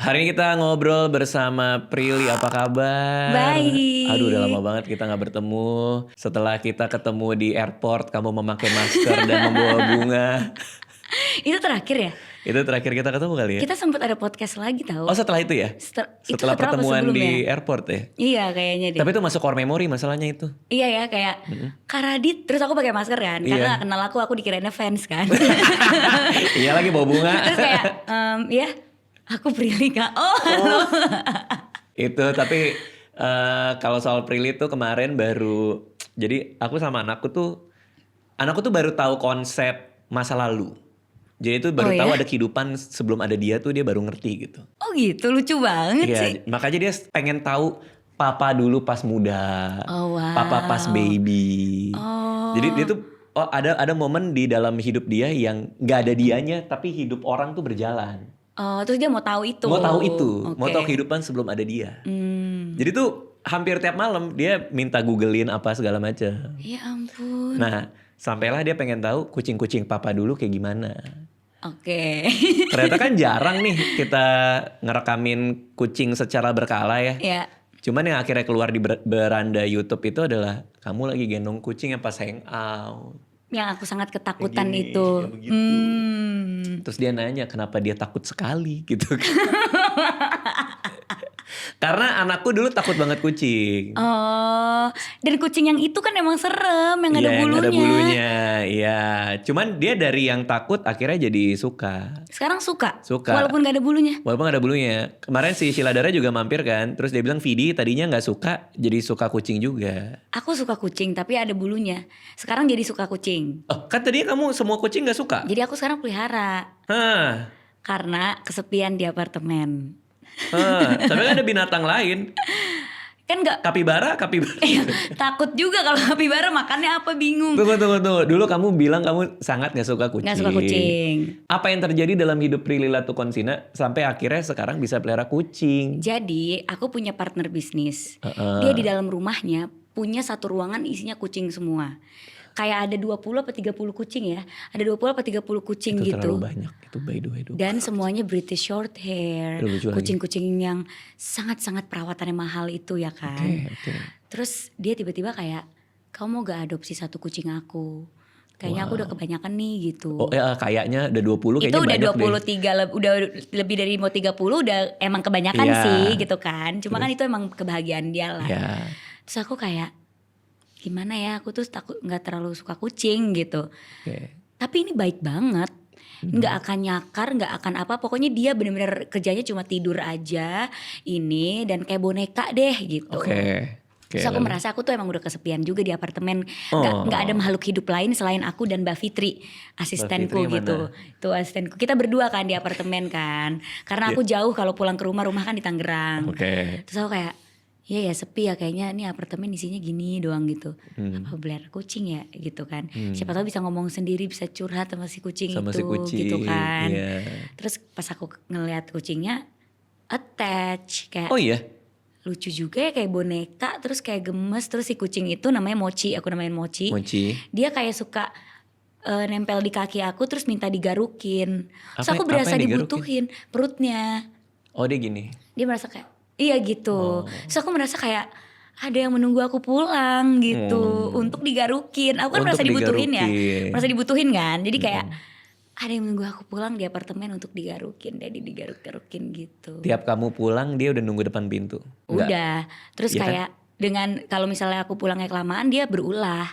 Hari ini kita ngobrol bersama Prilly, apa kabar? Baik. Aduh udah lama banget kita gak bertemu. Setelah kita ketemu di airport, kamu memakai masker dan membawa bunga. Itu terakhir ya? Itu terakhir kita ketemu kali ya? Kita sempat ada podcast lagi tahu. Oh setelah itu ya? Setelah pertemuan di airport ya? Iya kayaknya deh. Tapi itu masuk core memory masalahnya itu. Iya ya kayak Kak Radit, terus aku pakai masker kan. Karena gak kenal aku dikirainnya fans kan. Iya lagi bawa bunga. Terus kayak ya aku Prilly Kak. Oh. Itu tapi kalau soal Prilly tuh kemarin baru. Jadi aku sama anakku tuh baru tahu konsep masa lalu. Jadi itu baru tahu ada kehidupan sebelum ada dia tuh dia baru ngerti gitu. Oh gitu, lucu banget sih. Makanya dia pengen tahu papa dulu pas muda, papa pas baby. Jadi dia tuh ada momen di dalam hidup dia yang nggak ada dianya tapi hidup orang tuh berjalan. Oh, terus dia mau tahu itu. Mau tahu kehidupan sebelum ada dia. Jadi tuh hampir tiap malam dia minta googlein apa segala macam. Ya ampun. Nah, sampailah dia pengen tahu kucing-kucing papa dulu kayak gimana. Oke. Ternyata kan jarang nih kita ngerekamin kucing secara berkala ya. Iya. Cuman yang akhirnya keluar di beranda YouTube itu adalah kamu lagi gendong kucing yang pas hangout. Yang aku sangat ketakutan gini, itu. Terus dia nanya kenapa dia takut sekali gitu. Karena anakku dulu takut banget kucing. Oh, dan kucing yang itu kan emang serem, yang ada bulunya. Yang ada bulunya, iya. Cuman dia dari yang takut akhirnya jadi suka. Sekarang suka? Suka. Walaupun gak ada bulunya? Walaupun gak ada bulunya. Kemarin si Shiladara juga mampir kan. Terus dia bilang Vidi tadinya gak suka, jadi suka kucing juga. Aku suka kucing tapi ada bulunya. Sekarang jadi suka kucing. Oh, kan tadinya kamu semua kucing gak suka? Jadi aku sekarang pelihara. Hah. Karena kesepian di apartemen. Tapi kan ada binatang lain. Kan gak Kapibara. takut juga kalau kapibara makannya apa, bingung. Tunggu. Dulu kamu bilang kamu sangat gak suka kucing. Gak suka kucing. Apa yang terjadi dalam hidup Prilly Latukonsina sampai akhirnya sekarang bisa pelihara kucing? Jadi aku punya partner bisnis. Dia di dalam rumahnya punya satu ruangan isinya kucing semua. Kayak ada 20 apa 30 kucing ya. Ada 20 apa 30 kucing itu gitu. Itu terlalu banyak itu by the way. Dan semuanya British short hair. Kucing-kucing yang sangat-sangat perawatannya mahal itu ya kan. Okay. Terus dia tiba-tiba kayak, kamu mau gak adopsi satu kucing aku? Kayaknya aku udah kebanyakan nih gitu. Oh ya kayaknya udah 20 kayaknya itu udah banyak 23 udah lebih dari mau 30 udah emang kebanyakan sih gitu kan. Cuma kan itu emang kebahagiaan dia lah. Terus aku kayak gimana ya, aku tuh takut gak terlalu suka kucing gitu. Tapi ini baik banget. Gak akan nyakar, gak akan apa. Pokoknya dia bener-bener kerjanya cuma tidur aja ini. Dan kayak boneka deh gitu. Terus aku merasa aku tuh emang udah kesepian juga di apartemen. Gak ada makhluk hidup lain selain aku dan Mbak Fitri, asistenku gitu. Tuh asistenku. Kita berdua kan di apartemen kan. Karena aku jauh kalau pulang ke rumah kan di Tangerang. Terus aku kayak iya ya sepi ya kayaknya ini apartemen isinya gini doang gitu. Apa pelihara kucing ya gitu kan. Siapa tahu bisa ngomong sendiri, bisa curhat sama si kucing gitu kan. Terus pas aku ngeliat kucingnya attach kayak lucu juga ya, kayak boneka terus kayak gemes. Terus si kucing itu namanya Mochi, aku namain Mochi. Dia kayak suka nempel di kaki aku terus minta digarukin. Terus aku berasa dibutuhin perutnya. Oh dia gini? Dia merasa kayak iya gitu. Terus aku merasa kayak ada yang menunggu aku pulang gitu untuk digarukin. Aku kan merasa dibutuhin ya. Merasa dibutuhin kan. Jadi kayak ada yang menunggu aku pulang di apartemen untuk digarukin. Jadi digaruk-garukin gitu. Tiap kamu pulang dia udah nunggu depan pintu? Udah. Terus kayak dengan kalau misalnya aku pulangnya kelamaan dia berulah.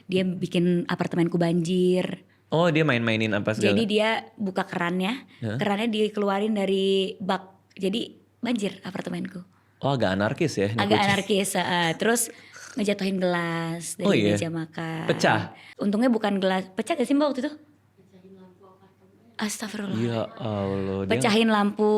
Dia bikin apartemenku banjir. Oh dia main-mainin apa segala? Jadi dia buka kerannya. Kerannya dikeluarin dari bak. Jadi banjir apartemenku. Oh agak anarkis ya? Agak anarkis. Terus ngejatuhin gelas dari meja makan. Pecah? Untungnya bukan gelas. Pecah gak sih Mbak waktu itu? Pecahin lampu apartemen. Astagfirullah. Ya Allah. Pecahin lampu.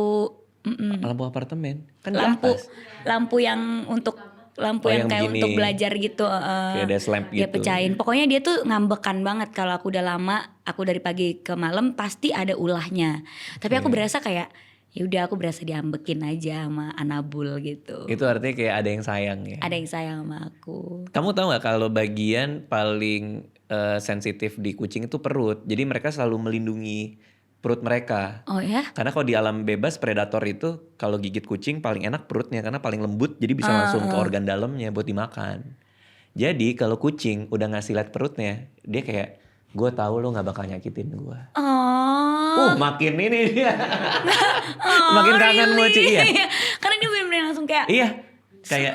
Lampu apartemen? Kan lampu yang untuk yang kayak begini, untuk belajar gitu. Kayak ada lamp gitu. Dia pecahin. Pokoknya dia tuh ngambekan banget. Kalau aku udah lama, aku dari pagi ke malam pasti ada ulahnya. Tapi aku berasa kayak ya udah aku berasa diambekin aja sama Anabul gitu. Itu artinya kayak ada yang sayang ya? Ada yang sayang sama aku. Kamu tahu gak kalau bagian paling sensitif di kucing itu perut. Jadi mereka selalu melindungi perut mereka. Oh ya? Karena kalau di alam bebas predator itu kalau gigit kucing paling enak perutnya karena paling lembut jadi bisa langsung ke organ dalamnya buat dimakan. Jadi kalau kucing udah ngasih lihat perutnya, dia kayak gue tahu lo nggak bakal nyakitin gue. Makin ini dia, makin kangen mochi iya. Karena dia benar-benar langsung kayak. Iya, kayak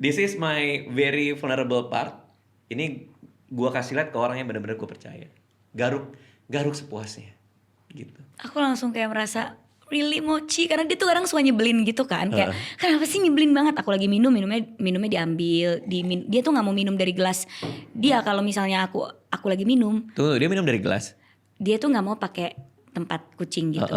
this is my very vulnerable part. Ini gue kasih lihat ke orang yang benar-benar gue percaya. Garuk sepuasnya, gitu. Aku langsung kayak merasa really mochi karena dia tuh kadang suka nyebelin gitu kan kayak kenapa sih nyebelin banget aku lagi minumnya diambil dia tuh nggak mau minum dari gelas dia kalau misalnya aku lagi minum tuh dia minum dari gelas dia tuh nggak mau pakai tempat kucing gitu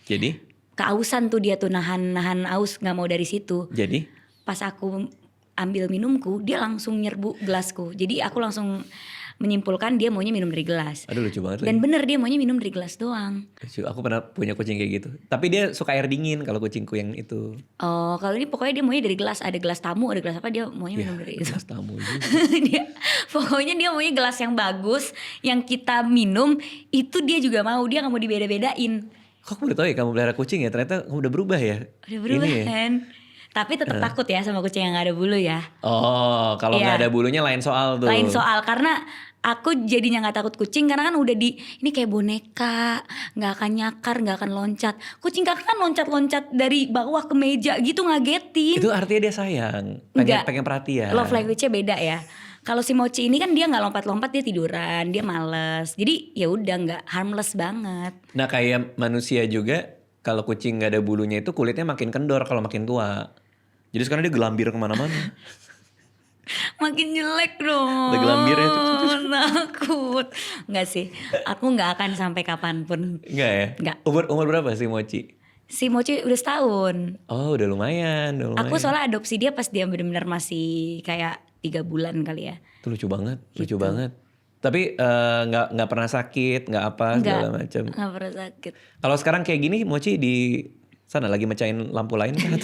jadi keausan tuh dia tuh nahan aus nggak mau dari situ jadi pas aku ambil minumku dia langsung nyerbu gelasku jadi aku langsung menyimpulkan dia maunya minum dari gelas. Aduh lucu banget. Dan bener dia maunya minum dari gelas doang. Lucu. Aku pernah punya kucing kayak gitu. Tapi dia suka air dingin kalau kucingku yang itu. Oh kalau ini pokoknya dia maunya dari gelas. Ada gelas tamu, ada gelas apa dia maunya minum dari itu. Gelas tamu juga. Pokoknya dia maunya gelas yang bagus. Yang kita minum itu dia juga mau. Dia gak mau dibeda-bedain. Kok aku udah tahu ya kamu pelihara kucing ya. Ternyata kamu udah berubah ya. Udah berubah kan. Tapi tetap takut ya sama kucing yang gak ada bulu ya. Oh kalau gak ada bulunya lain soal tuh. Lain soal karena aku jadinya gak takut kucing karena kan udah ini kayak boneka, gak akan nyakar, gak akan loncat. Kucing kakak kan loncat-loncat dari bawah ke meja gitu ngagetin. Itu artinya dia sayang, pengen perhatian. Love language-nya beda ya. Kalau si Mochi ini kan dia gak lompat-lompat, dia tiduran, dia males. Jadi ya udah gak harmless banget. Nah kayak manusia juga kalau kucing gak ada bulunya itu kulitnya makin kendor kalau makin tua. Jadi sekarang dia gelambir kemana-mana. Makin jelek dong. Ada gelambirnya tuh. Takut. Enggak sih. Aku gak akan sampai kapanpun. Enggak ya? Enggak. Umur berapa sih Mochi? Si Mochi udah setahun. Oh udah lumayan. Aku soalnya adopsi dia pas dia benar-benar masih kayak 3 bulan kali ya. Itu lucu banget. Lucu banget. Tapi nggak pernah sakit, nggak apa segala macam. Nggak pernah sakit. Kalau sekarang kayak gini, Mochi di sana lagi mecahin lampu lain kan?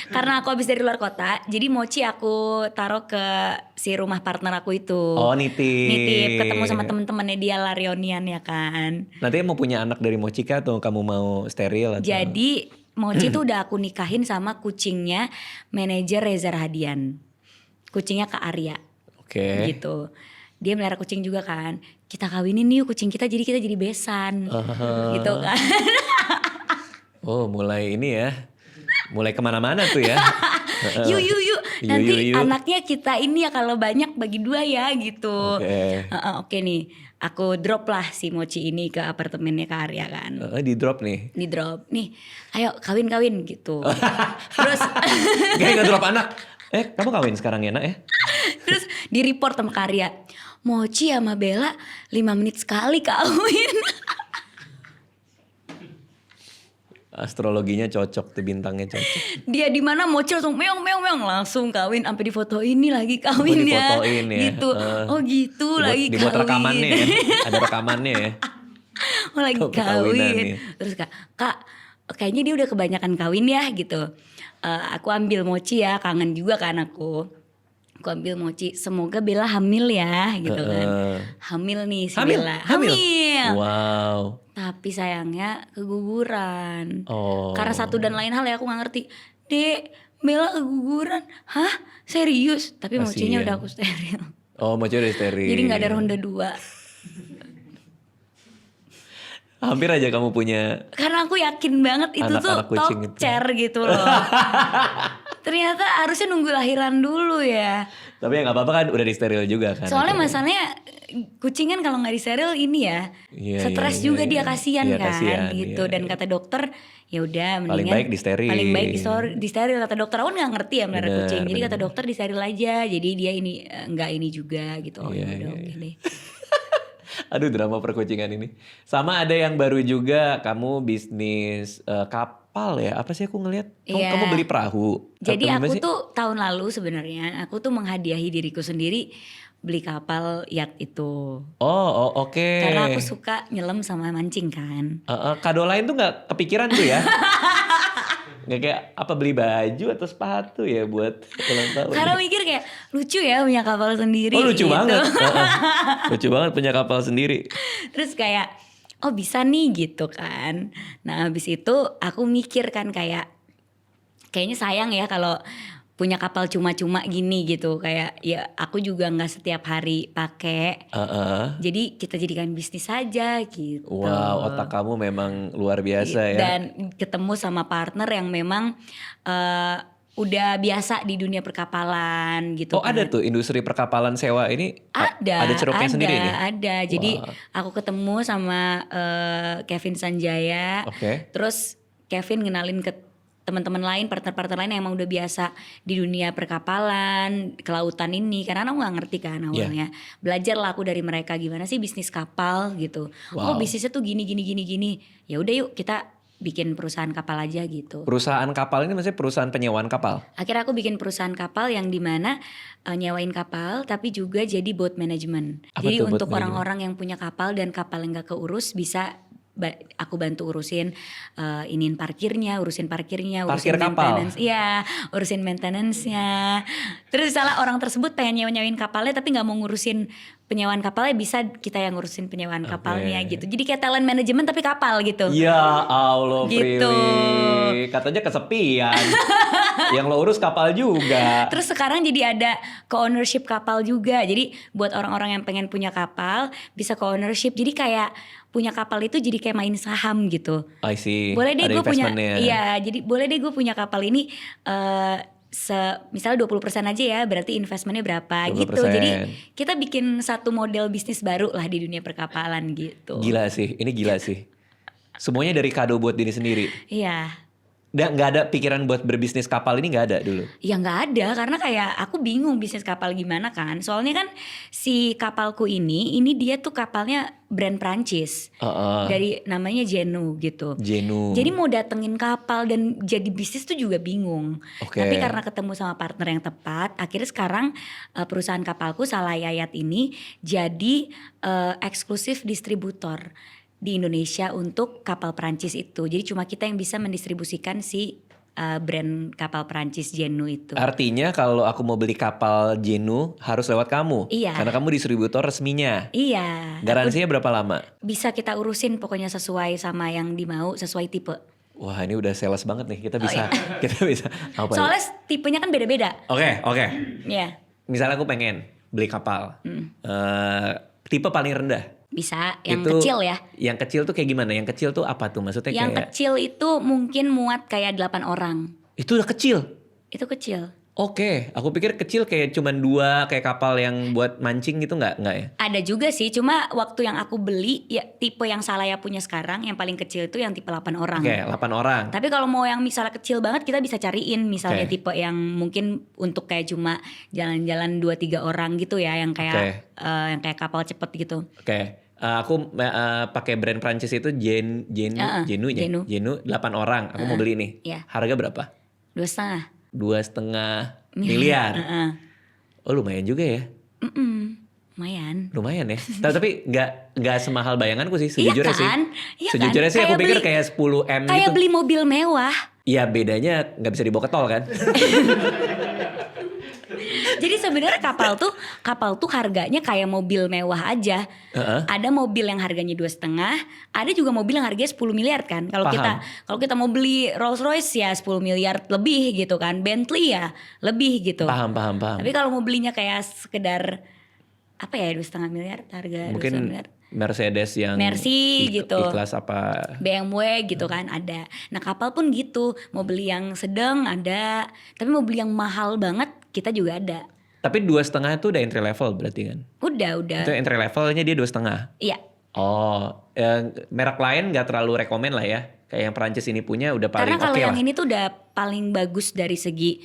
Karena aku habis dari luar kota, jadi Mochi aku taruh ke si rumah partner aku itu. Oh nitip. Ketemu sama temen-temennya dia Larionian ya kan. Nanti mau punya anak dari Mochi kah atau kamu mau steril? Atau? Jadi Mochi tuh udah aku nikahin sama kucingnya manajer Reza Rahadian. Kucingnya Kak Arya. Oke. Gitu. Dia melihara kucing juga kan. Kita kawinin yuk kucing kita jadi besan. Gitu kan. Oh mulai ini ya. Mulai kemana-mana tuh ya. Yuk. Nanti anaknya kita ini ya kalau banyak bagi 2 ya gitu. Oke nih. Aku drop lah si Mochi ini ke apartemennya Kak Arya kan. Di drop nih. Di drop. Nih ayo kawin gitu. Terus. Gak drop anak. Kamu kawin sekarang ya nak ya? Terus di report sama Kak Arya. Mochi sama Bella 5 menit sekali kawin. Astrologinya cocok tuh, bintangnya cocok. Dia di mana Mochi langsung meong langsung kawin sampai difoto ini lagi kawin ya. Gitu. Oh gitu lagi dibuat kawin. Rekamannya ya. Ada rekamannya ya. Oh lagi kawin. Terus Kak kayaknya dia udah kebanyakan kawin ya gitu. Aku ambil Mochi ya, kangen juga kan aku. Aku ambil Mochi, semoga Bella hamil ya gitu kan. Hamil nih si Bella. Hamil. Wow. Tapi sayangnya keguguran. Karena satu dan lain hal ya aku gak ngerti. Dek, Bella keguguran. Hah? Serius? Tapi Mochinya udah aku steril. Oh Mochi udah steril. Jadi gak ada ronde 2. Hampir aja kamu punya. Karena aku yakin banget itu tuh top chair gitu loh. Ternyata harusnya nunggu lahiran dulu ya. Tapi ya gak apa-apa kan udah disteril juga kan. Soalnya masalahnya kucing kan kalau gak disteril ini ya. Stres juga dia kasihan kan gitu. Dan kata dokter ya udah mendingan. Paling baik disteril. Paling baik disteril kata dokter. Aku gak ngerti ya melihara kucing. Jadi kata dokter disteril aja. Jadi dia ini gak ini juga gitu. Oh yaudah oke deh. Aduh drama perkucingan ini. Sama ada yang baru juga kamu bisnis kapal ya. Apa sih aku ngelihat? Kamu beli perahu. Jadi aku tuh tahun lalu sebenarnya aku tuh menghadiahi diriku sendiri beli kapal yacht itu. Oh oke. Karena aku suka nyelam sama mancing kan. Kado lain tuh gak kepikiran tuh ya? Gak kayak apa beli baju atau sepatu ya buat ulang tahun. Karena mikir kayak lucu ya punya kapal sendiri. Oh lucu gitu. banget. Lucu banget punya kapal sendiri. Terus kayak oh bisa nih gitu kan. Nah habis itu aku mikir kan kayaknya sayang ya kalau punya kapal cuma-cuma gini gitu. Kayak ya aku juga nggak setiap hari pakai. Jadi kita jadikan bisnis saja gitu. Wow, otak kamu memang luar biasa ya. Dan ketemu sama partner yang memang udah biasa di dunia perkapalan gitu. Oh ada tuh industri perkapalan sewa ini ada ceruknya sendiri nih? Ada, jadi aku ketemu sama Kevin Sanjaya. Terus Kevin ngenalin ke teman-teman lain, partner-partner lain yang emang udah biasa di dunia perkapalan, kelautan ini. Karena aku gak ngerti kan awalnya. Belajar lah aku dari mereka gimana sih bisnis kapal gitu. Oh bisnisnya tuh gini. Ya udah yuk kita bikin perusahaan kapal aja gitu. Perusahaan kapal ini maksudnya perusahaan penyewaan kapal? Akhirnya aku bikin perusahaan kapal yang dimana nyewain kapal tapi juga jadi boat management. Jadi untuk orang-orang yang punya kapal dan kapal yang gak keurus bisa aku bantu urusin parkirnya, urusin maintenance. Iya, urusin maintenance-nya. Terus salah orang tersebut pengen nyewain kapalnya tapi nggak mau ngurusin penyewaan kapalnya, bisa kita yang ngurusin penyewaan kapalnya gitu. Jadi kayak talent management tapi kapal gitu. Ya Allah, gitu. Prilly. Katanya kesepian. Yang lo urus kapal juga. Terus sekarang jadi ada co-ownership kapal juga. Jadi buat orang-orang yang pengen punya kapal bisa co-ownership. Jadi kayak punya kapal itu jadi kayak main saham gitu. I see. Boleh deh gue punya. Iya, jadi boleh deh gue punya kapal ini misalnya 20% aja ya, berarti investmentnya berapa 20%. Gitu. Jadi kita bikin satu model bisnis baru lah di dunia perkapalan gitu. Gila sih, ini gila sih. Semuanya dari kado buat diri sendiri. Iya. Nggak ada pikiran buat berbisnis kapal ini, nggak ada dulu? Ya nggak ada, karena kayak aku bingung bisnis kapal gimana kan. Soalnya kan si kapalku ini dia tuh kapalnya brand Prancis. Dari namanya Genu gitu. Genu. Jadi mau datengin kapal dan jadi bisnis tuh juga bingung. Tapi karena ketemu sama partner yang tepat, akhirnya sekarang perusahaan kapalku Salayayat ini jadi eksklusif distributor di Indonesia untuk kapal Prancis itu. Jadi cuma kita yang bisa mendistribusikan si brand kapal Prancis Genu itu. Artinya kalau aku mau beli kapal Genu harus lewat kamu? Iya. Karena kamu distributor resminya? Iya. Garansinya berapa lama? Bisa kita urusin pokoknya sesuai sama yang dimau, sesuai tipe. Wah ini udah sales banget nih, kita bisa. Kita bisa. Apa soalnya tipenya kan beda-beda. Oke. Iya. Misalnya aku pengen beli kapal. Tipe paling rendah? Bisa, yang itu, kecil ya. Yang kecil tuh kayak gimana? Yang kecil tuh apa tuh? Maksudnya yang kayak... kecil itu mungkin muat kayak 8 orang. Itu udah kecil? Itu kecil. Oke, aku pikir kecil kayak cuman 2 kayak kapal yang buat mancing gitu nggak ya? Ada juga sih, cuma waktu yang aku beli ya tipe yang Salaya punya sekarang yang paling kecil itu yang tipe 8 orang. Oke, 8 orang. Tapi kalau mau yang misalnya kecil banget kita bisa cariin misalnya tipe yang mungkin untuk kayak cuma jalan-jalan 2-3 orang gitu ya, yang kayak yang kayak kapal cepet gitu. Aku pakai brand Prancis itu Genu 8 orang. Aku mau beli nih. Harga berapa? 2,5 miliar. Oh lumayan juga ya. Lumayan ya. Tapi nggak semahal bayanganku sih sejujurnya sih. Iya sejujurnya sih aku pikir kayak 10 M gitu. Kayak beli mobil mewah. Iya bedanya nggak bisa dibawa ke tol kan. Jadi sebenarnya kapal tuh harganya kayak mobil mewah aja. Ada mobil yang harganya 2,5, ada juga mobil yang harganya 10 miliar kan. Kalau kita mau beli Rolls Royce ya 10 miliar lebih gitu kan. Bentley ya lebih gitu. Paham. Tapi kalau mau belinya kayak sekedar apa ya 2,5 miliar harga. Mungkin 2,5 miliar. Mercedes yang Mercy gitu, kelas apa BMW gitu kan ada. Nah kapal pun gitu, mau beli yang sedang ada, tapi mau beli yang mahal banget kita juga ada. Tapi 2,5 itu udah entry level berarti kan? Udah. Itu entry levelnya dia 2,5? Iya. Oh, merek lain gak terlalu rekomen lah ya. Kayak yang Perancis ini punya udah paling oke lah. Karena kalau yang ini tuh udah paling bagus dari segi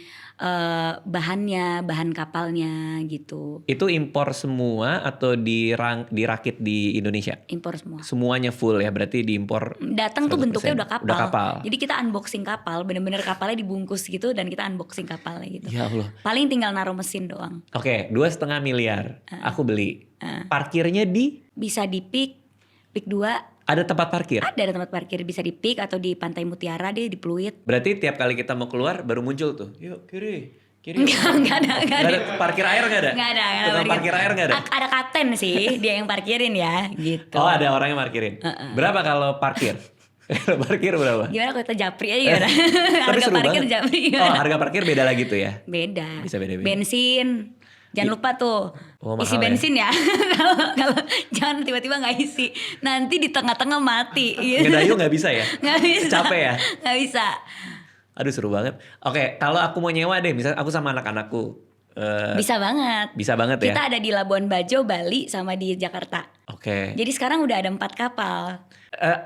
bahan kapalnya gitu. Itu impor semua atau dirakit di Indonesia? Impor semua. Semuanya full ya, berarti diimpor. Datang tuh bentuknya udah kapal. Jadi kita unboxing kapal, bener-bener kapalnya dibungkus gitu dan kita unboxing kapalnya gitu. Ya Allah. Paling tinggal naruh mesin doang. Oke, 2,5 miliar. Aku beli. Parkirnya bisa di Pik 2. Ada tempat parkir? Ada tempat parkir, bisa di Pik atau di Pantai Mutiara deh, di Pluit. Berarti tiap kali kita mau keluar baru muncul tuh. Yuk kiri, Kiri. Enggak ada. Parkir air enggak ada? Enggak ada. Tukang parkir air enggak ada? Ada kapten sih, dia yang parkirin ya, gitu. Oh, ada orang yang parkirin. Berapa kalau parkir? Kalau parkir berapa? Gimana kalau kita japri aja gimana? Tapi Harga seru parkir banget. japri Oh, gimana? harga parkir beda lagi tuh ya? Beda. Bisa beda-beda. Bensin. Jangan lupa tuh Oh, mahal isi bensin ya. Kalau jangan tiba-tiba nggak isi, nanti di tengah-tengah mati. Gitu. Ngedayu nggak bisa ya? Nggak bisa. Capek ya? Nggak bisa. Aduh seru banget. Oke, kalau aku mau nyewa deh, misalnya aku sama anak-anakku. Bisa banget. Bisa banget ya? Kita ada di Labuan Bajo, Bali, sama di Jakarta. Oke. Jadi sekarang udah ada 4 kapal.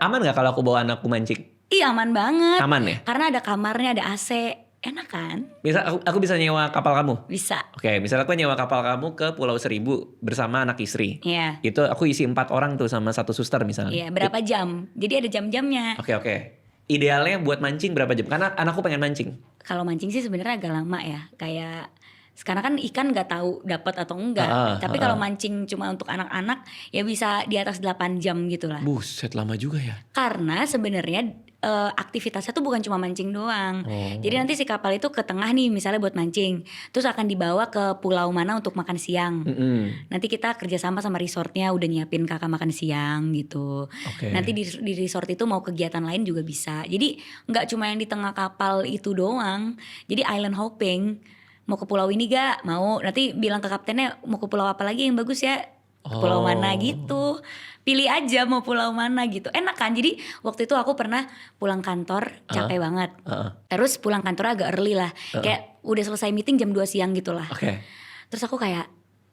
Aman nggak kalau aku bawa anakku mancing? Iya aman banget. Aman ya? Karena ada kamarnya, ada AC. Enak kan? Misal aku bisa nyewa kapal kamu? Bisa. Oke, misalnya aku nyewa kapal kamu ke Pulau Seribu bersama anak istri. Iya. Itu aku isi 4 orang tuh sama 1 suster misalnya. Iya, berapa jam? Jadi ada jam-jamnya. Oke. Idealnya buat mancing berapa jam? Karena anakku pengen mancing. Kalau mancing sih sebenarnya agak lama ya. Kayak sekarang kan ikan nggak tahu dapat atau enggak. Tapi kalau mancing cuma untuk anak-anak ya bisa di atas 8 jam gitu lah. Buset, lama juga ya. Karena sebenarnya aktivitasnya tuh bukan cuma mancing doang. Jadi nanti si kapal itu ke tengah nih misalnya buat mancing. Terus akan dibawa ke pulau mana untuk makan siang. Nanti kita kerjasama sama resortnya udah nyiapin kakak makan siang gitu. Nanti di resort itu mau kegiatan lain juga bisa. Jadi nggak cuma yang di tengah kapal itu doang. Jadi island hopping. Mau ke pulau ini gak? Mau. Nanti bilang ke kaptennya mau ke pulau apa lagi yang bagus ya? Pulau mana gitu. Pilih aja mau pulau mana gitu. Enak kan? Jadi waktu itu aku pernah pulang kantor capek banget. Terus pulang kantor agak early lah. Kayak udah selesai meeting jam 2 siang gitu lah. Terus aku kayak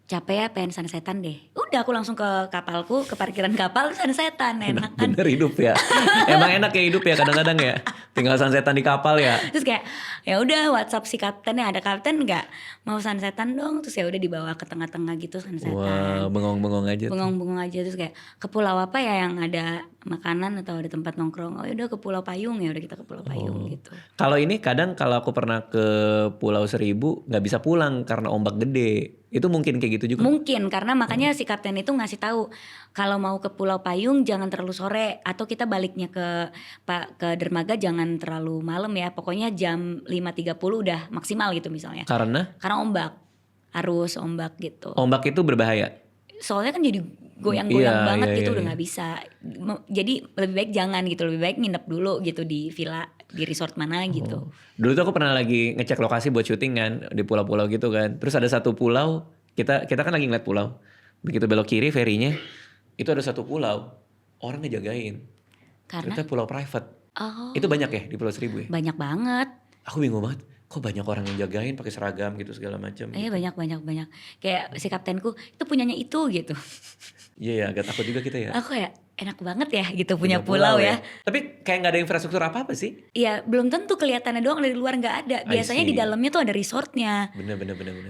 capek ya pengen sunsetan deh. Udah aku langsung ke kapalku, ke parkiran kapal sunsetan. Enak kan? Bener hidup ya. Emang enak ya hidup ya kadang-kadang ya. Tinggal sunsetan di kapal ya. Terus kayak ya udah WhatsApp si kaptennya, ada kapten nggak mau sunsetan dong. Terus ya udah dibawa ke tengah-tengah gitu sunsetan. Wah, bengong-bengong aja. Bengong-bengong aja. Terus kayak ke pulau apa ya yang ada makanan atau ada tempat nongkrong. Oh udah ke Pulau Payung ya, udah kita ke Pulau Payung gitu. Kalau ini kadang kalau aku pernah ke Pulau Seribu nggak bisa pulang karena ombak gede. Itu mungkin kayak gitu juga. Mungkin karena makanya si kapten itu ngasih tahu kalau mau ke Pulau Payung jangan terlalu sore atau kita baliknya ke dermaga jangan terlalu malam ya. Pokoknya jam 5.30 udah maksimal gitu misalnya. Karena ombak, arus ombak gitu. ombak itu berbahaya. Soalnya kan jadi goyang-goyang banget iya, gitu iya. udah nggak bisa. Jadi lebih baik jangan gitu, lebih baik nginep dulu gitu di villa, di resort mana gitu. Dulu tuh aku pernah lagi ngecek lokasi buat syuting kan di pulau-pulau gitu kan. Terus ada satu pulau, kita kan lagi ngeliat pulau. Begitu belok kiri ferinya, itu ada satu pulau, orang ngejagain. Karena Ternyata pulau private. oh, Itu banyak ya di Pulau Seribu ya? banyak banget. Aku bingung banget. Kok banyak orang yang jagain pakai seragam gitu segala macam. Iya banyak. Kayak si kaptenku itu punyanya itu gitu. Iya ya, agak takut juga kita ya. Aku kayak enak banget ya gitu punya pulau ya. Tapi kayak nggak ada infrastruktur apa-apa sih. Iya belum tentu kelihatannya doang, dari luar nggak ada. Biasanya di dalamnya tuh ada resortnya. Bener.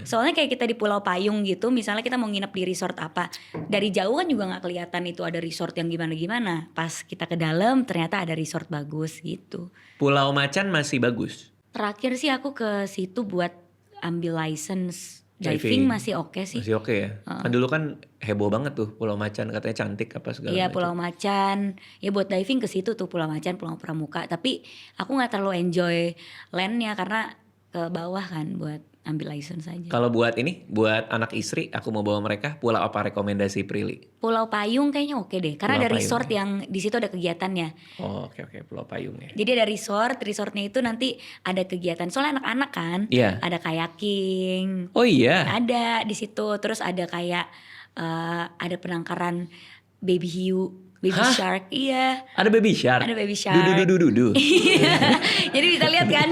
Soalnya kayak kita di Pulau Payung gitu, misalnya kita mau nginep di resort apa, dari jauh kan juga nggak kelihatan itu ada resort yang gimana. Pas kita ke dalam ternyata ada resort bagus gitu. Pulau Macan masih bagus. Terakhir sih aku ke situ buat ambil license diving masih oke sih. Masih oke ya. Kan dulu kan heboh banget tuh Pulau Macan, katanya cantik apa segala Iya macam. Pulau Macan, ya buat diving ke situ tuh Pulau Macan, Pulau Pramuka. Tapi aku nggak terlalu enjoy landnya karena ke bawah kan buat ambil license aja. Kalau buat ini, buat anak istri, aku mau bawa mereka, pulau apa rekomendasi Prilly? Pulau Payung kayaknya oke deh, karena Pulau ada Payung resort ya. yang di situ ada kegiatannya. Oh oke, Pulau Payung ya. Jadi ada resortnya itu nanti ada kegiatan. Soalnya anak-anak kan, Iya. ada kayaking, Oh iya. ada di situ. Terus ada kayak ada penangkaran baby hiu, baby Hah? shark, iya. Ada baby shark. Ada baby shark. Du. Jadi bisa lihat kan.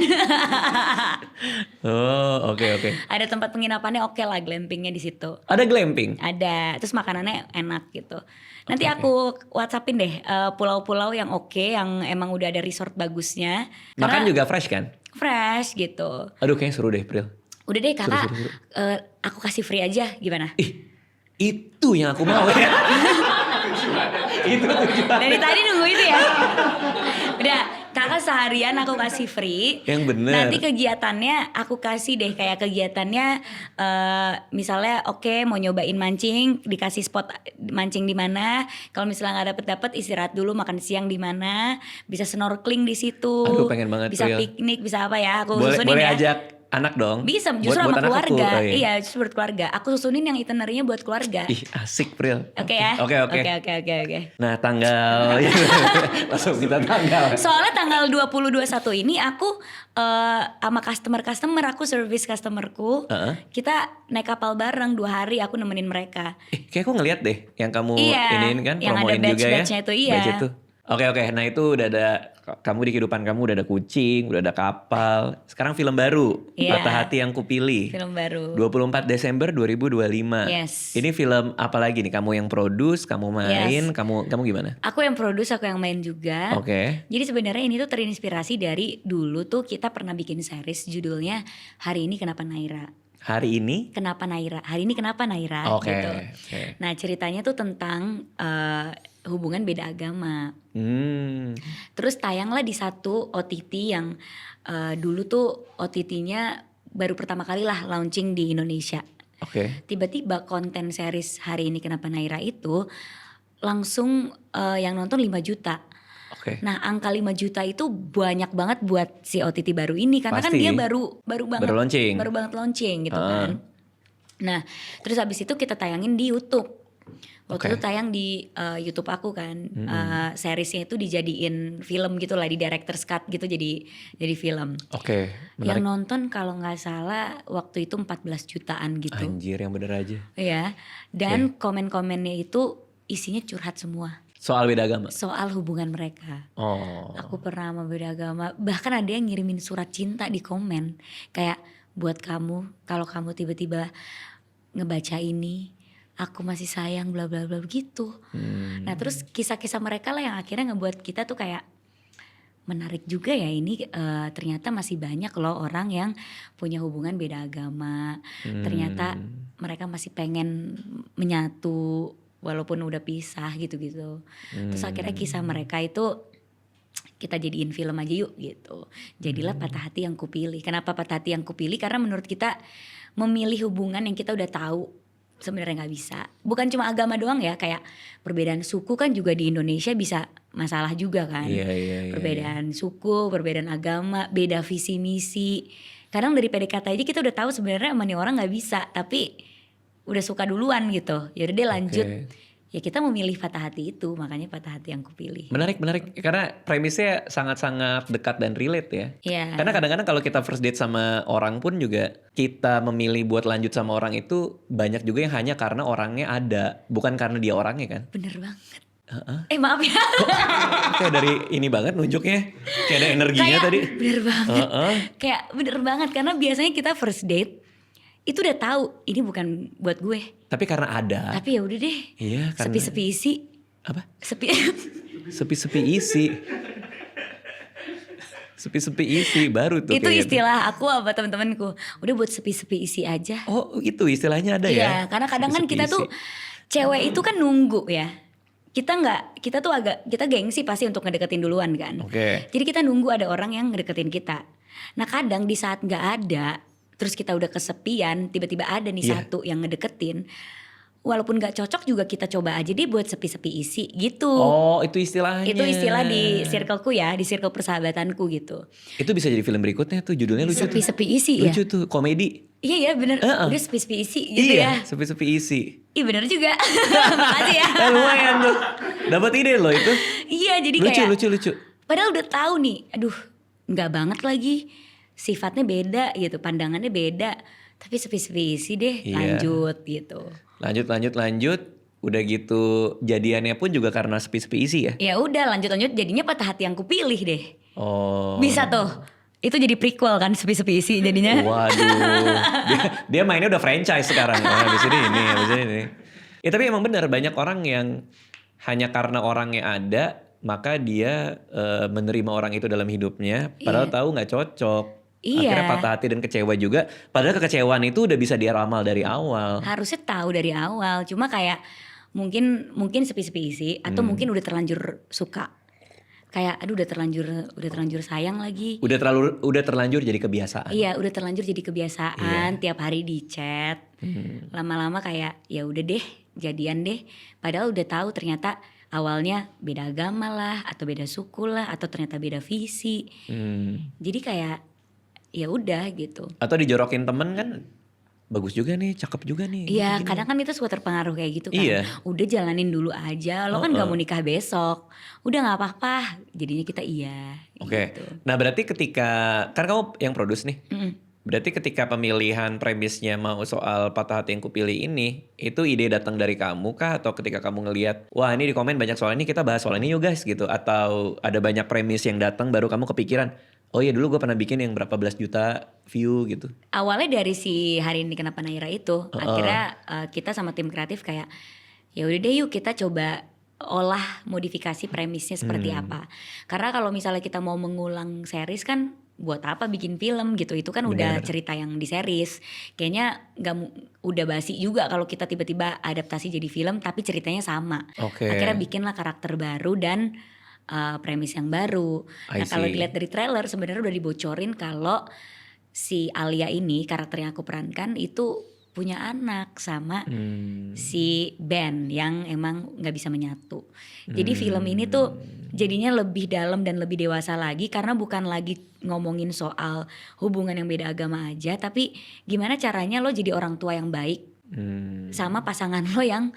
Oh oke. Ada tempat penginapannya oke lah, glampingnya di situ. Ada glamping. Ada, terus makanannya enak gitu. Nanti aku WhatsAppin deh pulau-pulau yang oke, yang emang udah ada resort bagusnya. Makan Karena juga fresh kan? fresh gitu. Aduh kayaknya seru deh Pril. Udah deh kakak, Seru. aku kasih free aja, gimana? Ih, itu yang aku mau ya. Itu tujuan. Dari tadi nunggu itu ya. Udah, kakak seharian aku kasih free. Yang bener. Nanti kegiatannya aku kasih deh, kayak kegiatannya misalnya oke, mau nyobain mancing, dikasih spot mancing di mana. Kalau misalnya nggak dapet istirahat dulu, makan siang di mana. Bisa snorkeling di situ. Aduh, pengen banget, Bisa Pril. piknik, bisa apa ya? Aku Boleh susunin ya. ajak anak dong. Bisa, justru buat sama anak aku. keluarga. Oh, iya. Iya, justru buat keluarga. Aku susunin yang itinerary-nya buat keluarga. Ih, asik Pril. Oke ya. Oke. Oke. Nah, tanggal langsung kita tanggal. Soalnya tanggal 20-21 ini aku sama customer aku service customerku. Kita naik kapal bareng 2 hari, aku nemenin mereka. Kayak aku ngeliat deh yang kamu iniin kan, yang promoin ada juga ya. batch-batchnya itu, iya. Batch itu. Oke. Nah itu udah ada, kamu di kehidupan kamu udah ada kucing, udah ada kapal. Sekarang film baru, Patah Hati Yang Kupilih. Film baru. 24 Desember 2025. Yes. Ini film apa lagi nih? Kamu yang produce, kamu main, kamu gimana? Aku yang produce, aku yang main juga. Oke. Jadi sebenarnya ini tuh terinspirasi dari dulu tuh kita pernah bikin series judulnya Hari Ini Kenapa Naira. Hari ini? Kenapa Naira? Hari ini kenapa Naira? Oke. Gitu. Nah ceritanya tuh tentang hubungan beda agama. Terus tayanglah di satu OTT yang dulu tuh OTT-nya baru pertama kali lah launching di Indonesia. Oke. Tiba-tiba konten series Hari Ini Kenapa Naira itu langsung yang nonton 5 juta. Oke. Nah angka 5 juta itu banyak banget buat si OTT baru ini. Karena Pasti. kan dia baru banget Baru launching gitu kan. Nah terus habis itu kita tayangin di YouTube. Waktu itu tayang di YouTube aku kan. Seriesnya itu dijadiin film gitu lah, di director's cut gitu, jadi film. Oke. Yang nonton kalau gak salah waktu itu 14 jutaan gitu. Anjir, yang bener aja. Iya. Dan komen-komennya itu isinya curhat semua. Soal beda agama? Soal hubungan mereka. Aku pernah sama beda agama. Bahkan ada yang ngirimin surat cinta di komen. Kayak, buat kamu, kalau kamu tiba-tiba ngebaca ini, aku masih sayang bla bla bla gitu. Nah terus kisah-kisah mereka lah yang akhirnya ngebuat kita tuh kayak menarik juga ya ini, ternyata masih banyak loh orang yang punya hubungan beda agama. Ternyata mereka masih pengen menyatu walaupun udah pisah gitu-gitu. Terus akhirnya kisah mereka itu kita jadiin film aja yuk gitu. Jadilah Patah Hati Yang Kupilih. Kenapa Patah Hati Yang Kupilih? Karena menurut kita memilih hubungan yang kita udah tahu sebenarnya nggak bisa. Bukan cuma agama doang ya, kayak perbedaan suku kan juga di Indonesia bisa masalah juga kan. Perbedaan suku, perbedaan agama, beda visi misi. Kadang dari PDKT aja kita udah tahu sebenarnya sama nih orang nggak bisa, tapi udah suka duluan gitu. Ya udah deh lanjut. Ya kita memilih patah hati itu, makanya Patah Hati Yang Kupilih. Menarik karena premisnya sangat-sangat dekat dan relate ya. Iya. Karena kadang-kadang kalau kita first date sama orang pun juga kita memilih buat lanjut sama orang itu banyak juga yang hanya karena orangnya ada, bukan karena dia orangnya kan. Bener banget. Maaf ya. Kayak dari ini banget nunjuknya, kayak ada energinya kayak, tadi. Bener banget. Kayak bener banget karena biasanya kita first date itu udah tahu ini bukan buat gue. Tapi karena ada. Tapi ya udah deh. Iya, karena sepi-sepi isi. Apa? Sepi-sepi isi. Sepi-sepi isi baru tuh. Itu kayaknya istilah aku apa teman-temanku. Udah buat sepi-sepi isi aja. Oh, itu istilahnya ada ya. Iya, karena kadang kan kita tuh cewek itu kan nunggu ya. Kita tuh kita gengsi pasti untuk ngedeketin duluan kan. Jadi kita nunggu ada orang yang ngedeketin kita. Nah, kadang di saat nggak ada, terus kita udah kesepian, tiba-tiba ada nih satu yang ngedeketin. Walaupun gak cocok juga kita coba aja deh buat sepi-sepi isi gitu. Oh, itu istilahnya. Itu istilah di circleku ya, di circle persahabatanku gitu. Itu bisa jadi film berikutnya tuh, judulnya lucu. Sepi-sepi isi ya. Lucu tuh, komedi. Iya bener, udah sepi-sepi isi gitu ya. Iya, sepi-sepi isi. Iya bener juga. Makasih ya. Lumayan tuh, dapat ide loh itu. Iya jadi lucu, kayak lucu. Padahal udah tahu nih, aduh gak banget lagi. Sifatnya beda gitu, pandangannya beda, tapi sepi-sepi isi deh, lanjut gitu. Lanjut, udah gitu jadiannya pun juga karena sepi-sepi isi ya. Ya udah lanjut jadinya Patah Hati Yang Kupilih deh. Oh. Bisa tuh. Itu jadi prequel kan, sepi-sepi isi jadinya. Waduh. Dia mainnya udah franchise sekarang. Habis ini. Ya tapi emang benar banyak orang yang hanya karena orangnya ada, maka dia menerima orang itu dalam hidupnya, padahal tahu nggak cocok. Iya. Akhirnya patah hati dan kecewa juga. Padahal kekecewaan itu udah bisa diramal dari awal. Harusnya tahu dari awal. Cuma kayak mungkin sepi-sepi isi atau mungkin udah terlanjur suka. Kayak aduh udah terlanjur sayang lagi. Udah terlanjur jadi kebiasaan. Iya, udah terlanjur jadi kebiasaan. Tiap hari di chat. Lama-lama kayak ya udah deh, jadian deh. Padahal udah tahu ternyata awalnya beda agama lah, atau beda suku lah, atau ternyata beda visi. Jadi kayak ya udah gitu. Atau dijorokin temen kan bagus juga nih, cakep juga nih. Iya, gini. kadang kan itu suka terpengaruh kayak gitu kan. Iya. Udah jalanin dulu aja, lo kan gak mau nikah besok. Udah gak apa-apa, jadinya kita iya. Oke. Gitu. Nah berarti ketika, kan kamu yang produce nih. Berarti ketika pemilihan premisnya mau soal Patah Hati Yang Kupilih ini, itu ide datang dari kamu kah? Atau ketika kamu ngelihat, wah ini di komen banyak soal ini, kita bahas soal ini yuk guys gitu. Atau ada banyak premis yang datang baru kamu kepikiran, oh iya dulu gue pernah bikin yang berapa belas juta view gitu. Awalnya dari si Hari Ini Kenapa Naira itu, akhirnya kita sama tim kreatif kayak, ya udah deh yuk kita coba olah modifikasi premisnya seperti apa. Karena kalau misalnya kita mau mengulang series kan, buat apa bikin film gitu, itu kan udah cerita yang di series. Kayaknya udah basi juga kalau kita tiba-tiba adaptasi jadi film tapi ceritanya sama. Akhirnya bikinlah karakter baru dan premis yang baru. Nah kalau dilihat dari trailer sebenarnya udah dibocorin kalau si Alia ini, karakter yang aku perankan itu punya anak sama si Ben yang emang gak bisa menyatu. Jadi film ini tuh jadinya lebih dalam dan lebih dewasa lagi karena bukan lagi ngomongin soal hubungan yang beda agama aja, tapi gimana caranya lo jadi orang tua yang baik sama pasangan lo yang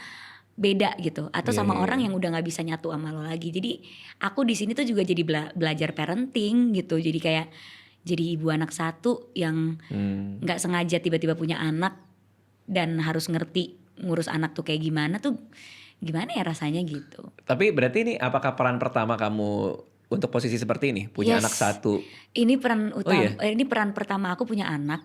beda gitu, atau sama orang yang udah nggak bisa nyatu sama lo lagi. Jadi aku di sini tuh juga jadi belajar parenting gitu. Jadi kayak jadi ibu anak satu yang nggak sengaja tiba-tiba punya anak dan harus ngerti ngurus anak tuh kayak gimana ya rasanya gitu. Tapi berarti ini apakah peran pertama kamu untuk posisi seperti ini, punya anak satu? Ini peran utama, ini peran pertama aku punya anak.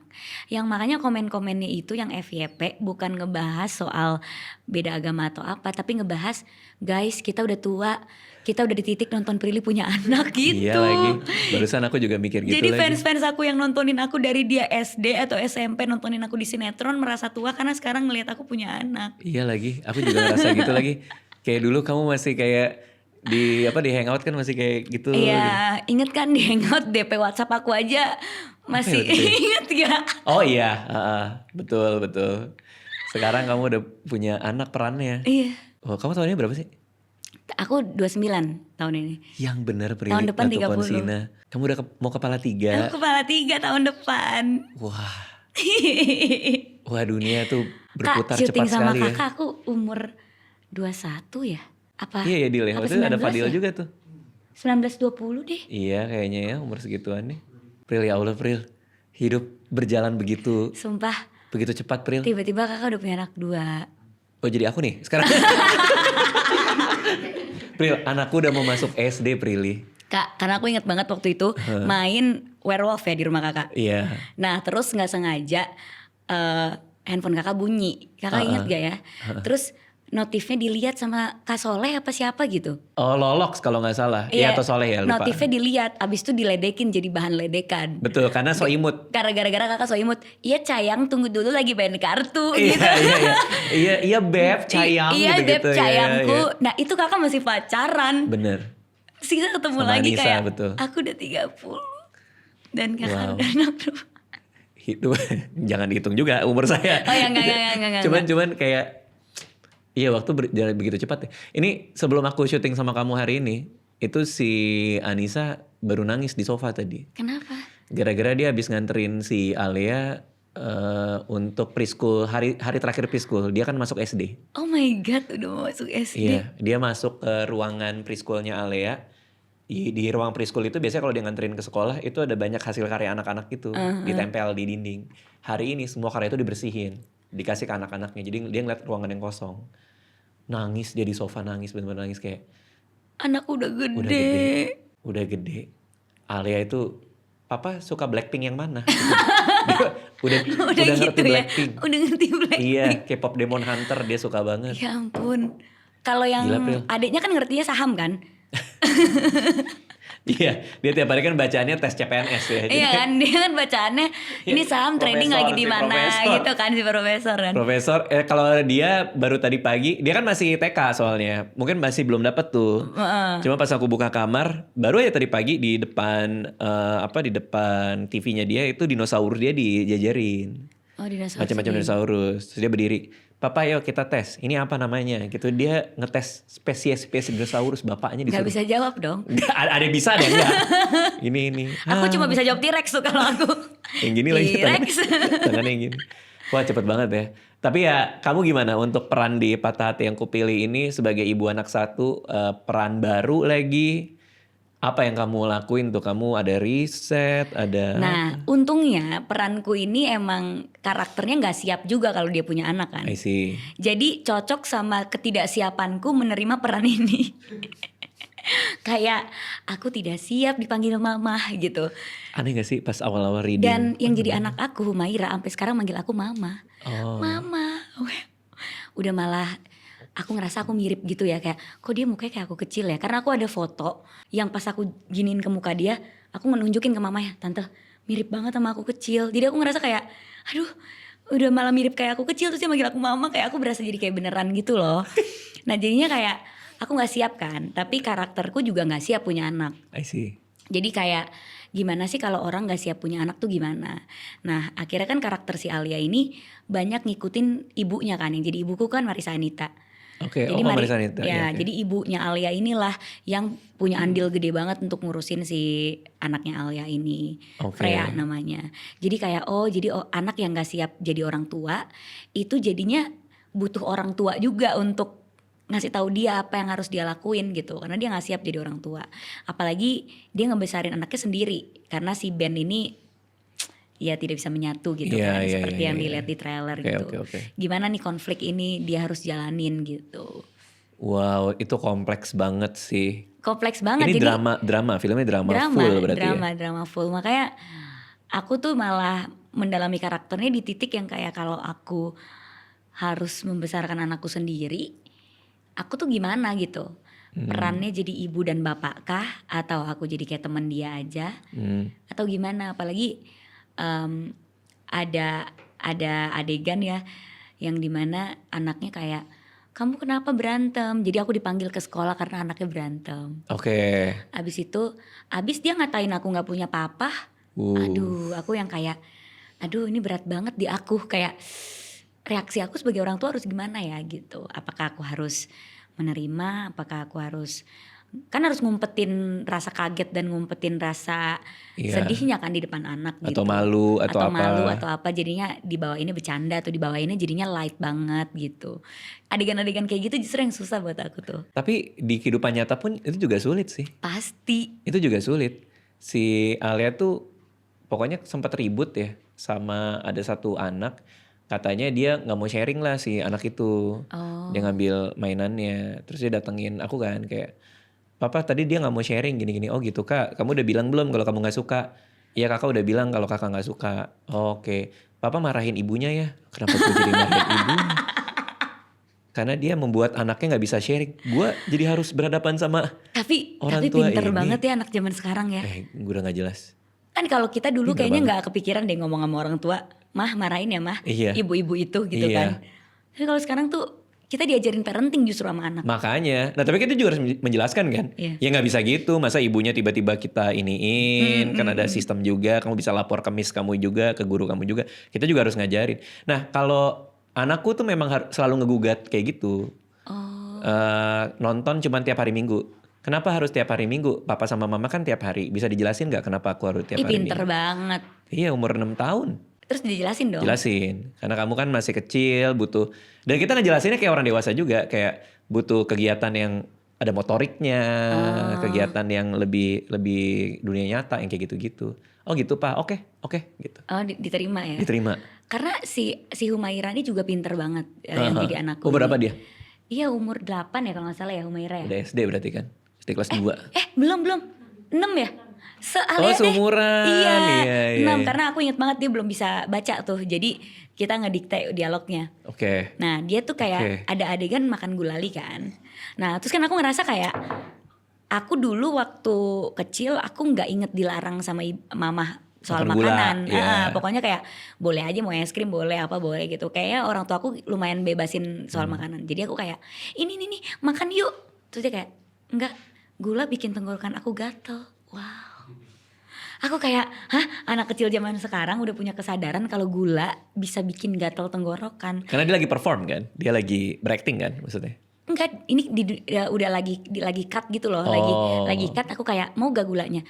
Yang makanya komen-komennya itu yang FYP bukan ngebahas soal beda agama atau apa, tapi ngebahas guys kita udah tua, kita udah di titik nonton Prilly punya anak gitu. Iya lagi, barusan aku juga mikir gitu. Jadi fans-fans aku yang nontonin aku dari dia SD atau SMP nontonin aku di sinetron merasa tua karena sekarang ngelihat aku punya anak. Iya lagi, aku juga ngerasa gitu lagi. Kayak dulu kamu masih kayak di hangout kan masih kayak gitu. Iya, inget kan di hangout DP WhatsApp aku aja masih inget gak? Oh iya, betul. Sekarang kamu udah punya anak perannya. Iya. Oh, kamu tahunnya berapa sih? Aku 29 tahun ini. Yang bener Prilly. Tahun depan 30. Kamu udah mau kepala 3. Aku kepala 3 tahun depan. Wah. Wah dunia tuh berputar Kak, cepat sama sekali ya. kakak aku umur 21 ya? Apa? Iya Dil ya, waktu itu ada Fadil ya? juga tuh. 19-20 deh. Iya kayaknya ya umur segituan nih. Pril ya Allah Pril, hidup berjalan begitu. Sumpah. Begitu cepat Pril. Tiba-tiba kakak udah punya anak 2. Oh jadi aku nih sekarang. Pril, anakku udah mau masuk SD Prilly. Kak, karena aku ingat banget waktu itu main werewolf ya di rumah kakak. Iya. Nah terus gak sengaja handphone kakak bunyi. Kakak ingat gak ya? Terus notifnya dilihat sama Kak Soleh apa siapa gitu. Oh Lolox kalau gak salah. Iya atau Soleh ya lupa. Notifnya dilihat, abis itu diledekin jadi bahan ledekan. Betul, karena so imut. Karena gara-gara kakak so imut. Iya Cayang tunggu dulu lagi main kartu gitu. Iya Beb Cayang iya gitu. Beb Cayangku. Nah itu kakak masih pacaran. Bener. Terus kita ketemu sama lagi Anissa, kayak betul. aku udah 30. Dan kakak udah anak berapa? Itu jangan dihitung juga umur saya. Oh ya enggak. Cuman kayak iya waktu berjalan begitu cepat ya. Ini sebelum aku syuting sama kamu hari ini, itu si Anissa baru nangis di sofa tadi. Kenapa? Gara-gara dia habis nganterin si Alia untuk preschool, hari terakhir preschool. Dia kan masuk SD. Oh my god, udah mau masuk SD. Iya, dia masuk ke ruangan preschoolnya Alia. Di ruang preschool itu biasanya kalau dia nganterin ke sekolah itu ada banyak hasil karya anak-anak itu ditempel di dinding. Hari ini semua karya itu dibersihin, dikasih ke anak-anaknya. Jadi dia ngeliat ruangan yang kosong. Nangis dia di sofa, nangis bener-bener nangis kayak anak udah gede. Udah gede. Alia itu papa suka Blackpink yang mana? Dia udah gitu ngerti ya? Blackpink. Udah ngerti Blackpink. Iya, K-pop Demon Hunter dia suka banget. Ya ampun. Kalau yang adiknya kan ngertinya saham kan? Iya, dia tiap hari kan bacaannya tes CPNS ya. Iya kan, dia kan bacaannya ini saham trading lagi di mana gitu kan si profesor kan. Profesor, kalau dia baru tadi pagi, dia kan masih TK soalnya, mungkin masih belum dapat tuh. Cuma pas aku buka kamar, baru aja tadi pagi di depan di depan TV-nya dia itu dinosaurus dia dijajarin. Oh dinosaurus. Macam-macam dinosaurus. Terus dia berdiri, Papa yuk kita tes, ini apa namanya gitu. Dia ngetes spesies dinosaurus, bapaknya disuruh. Gak bisa jawab dong. Ada yang bisa, ada yang enggak. Ini. Aku cuma bisa jawab T-Rex tuh kalau aku. Yang gini lagi T-Rex. tangannya yang gini. Wah cepet banget ya. Tapi ya kamu gimana untuk peran di Patah Hati yang Kupilih ini sebagai ibu anak satu, peran baru lagi. Apa yang kamu lakuin tuh? Kamu ada riset, ada... Nah untungnya peranku ini emang karakternya gak siap juga kalau dia punya anak kan. I see. Jadi cocok sama ketidaksiapanku menerima peran ini. Kayak aku tidak siap dipanggil mama gitu. Aneh gak sih pas awal-awal reading? Dan yang jadi anak aku Humaira sampai sekarang manggil aku mama. Oh. Mama. Udah malah aku ngerasa aku mirip gitu ya, kayak kok dia mukanya kayak aku kecil ya. Karena aku ada foto yang pas aku giniin ke muka dia, aku nunjukin ke mama ya, tante mirip banget sama aku kecil. Jadi aku ngerasa kayak aduh udah malah mirip kayak aku kecil, terus dia manggil aku mama, kayak aku berasa jadi kayak beneran gitu loh. Nah jadinya kayak aku gak siap kan, tapi karakterku juga gak siap punya anak. I see. Jadi kayak gimana sih kalau orang gak siap punya anak tuh gimana. Nah akhirnya kan karakter si Alia ini banyak ngikutin ibunya kan. Yang jadi ibuku kan Marissa Anita. Oke, Jadi Marissa Anita. ya, okay. Jadi ibunya Alia inilah yang punya andil gede banget untuk ngurusin si anaknya Alia ini. Freya namanya. Jadi kayak anak yang gak siap jadi orang tua itu jadinya butuh orang tua juga untuk ngasih tahu dia apa yang harus dia lakuin gitu, karena dia nggak siap jadi orang tua. Apalagi dia ngebesarin anaknya sendiri karena si Ben ini ya tidak bisa menyatu gitu kan, seperti yang dilihat di trailer gitu. Gimana nih konflik ini dia harus jalanin gitu. Wow, itu kompleks banget sih. Kompleks banget. Ini jadi filmnya drama full berarti drama full. Makanya aku tuh malah mendalami karakternya di titik yang kayak kalau aku harus membesarkan anakku sendiri, aku tuh gimana gitu. Perannya jadi ibu dan bapak kah, atau aku jadi kayak teman dia aja, atau gimana. Apalagi ada adegan ya yang dimana anaknya kayak, kamu kenapa berantem? Jadi aku dipanggil ke sekolah karena anaknya berantem. Oke. Abis dia ngatain aku nggak punya papa. Aduh, aku yang kayak, aduh ini berat banget di aku, kayak reaksi aku sebagai orang tua harus gimana ya gitu. Apakah aku harus menerima? Apakah aku harus ngumpetin rasa kaget dan ngumpetin rasa sedihnya kan di depan anak gitu. Atau malu atau apa. Malu atau apa, jadinya di bawah ini bercanda atau di bawah ini jadinya light banget gitu. Adegan-adegan kayak gitu justru yang susah buat aku tuh. Tapi di kehidupan nyata pun itu juga sulit sih. Pasti. Itu juga sulit. Si Alia tuh pokoknya sempat ribut ya sama ada satu anak. Katanya dia gak mau sharing lah si anak itu. Dia ngambil mainannya. Terus dia datengin aku kan kayak, Papa tadi dia gak mau sharing gini-gini. Oh gitu Kak, kamu udah bilang belum kalau kamu gak suka? Iya kakak udah bilang kalau kakak gak suka. Oke. Papa marahin ibunya ya. Kenapa gue jadi marahin ibunya? Karena dia membuat anaknya gak bisa sharing. Gue jadi harus berhadapan sama orang tua pinter ini. Banget ya anak zaman sekarang ya. Gue udah gak jelas. Kan kalau kita dulu kayaknya gak kepikiran deh ngomong sama orang tua. Mah marahin ya mah, ibu-ibu itu gitu kan. Tapi kalau sekarang tuh kita diajarin parenting justru sama anak. Makanya, nah tapi kita juga harus menjelaskan kan. Ya gak bisa gitu, masa ibunya tiba-tiba kita iniin. Kan ada sistem juga, kamu bisa lapor ke miss kamu juga, ke guru kamu juga. Kita juga harus ngajarin. Nah kalau anakku tuh memang selalu ngegugat kayak gitu. Nonton cuman tiap hari Minggu. Kenapa harus tiap hari Minggu? Papa sama mama kan tiap hari. Bisa dijelasin gak kenapa aku harus tiap hari Minggu? Pinter banget. Iya umur 6 tahun. Terus dijelasin dong. Jelasin, karena kamu kan masih kecil, butuh. Dan kita ngejelasinnya kayak orang dewasa juga, kayak butuh kegiatan yang ada motoriknya, kegiatan yang lebih dunia nyata yang kayak gitu-gitu. Oh gitu Pak, oke gitu. Oh diterima ya. Diterima. Karena si Humaira ini juga pinter banget yang jadi anakku. Berapa dia? Iya umur 8 ya kalau gak salah ya Humaira ya. Udah SD berarti kan? SD kelas 2. Belum 6 ya. Seumuran. Iya. 6 karena aku inget banget dia belum bisa baca tuh. Jadi kita ngedikte dialognya. Oke. Nah dia tuh kayak ada adegan makan gulali kan. Nah terus kan aku ngerasa kayak, aku dulu waktu kecil aku gak inget dilarang sama mama soal makanan. Pokoknya kayak boleh aja mau es krim boleh apa boleh gitu. Kayaknya orang tua aku lumayan bebasin soal makanan. Jadi aku kayak ini nih makan yuk. Terus dia kayak enggak, gula bikin tenggorokan aku gatel. Wow. Aku kayak, hah, anak kecil zaman sekarang udah punya kesadaran kalau gula bisa bikin gatal tenggorokan. Karena dia lagi perform kan, dia lagi berakting kan maksudnya. Enggak, ini udah lagi cut gitu loh, lagi cut. Aku kayak mau gak gulanya?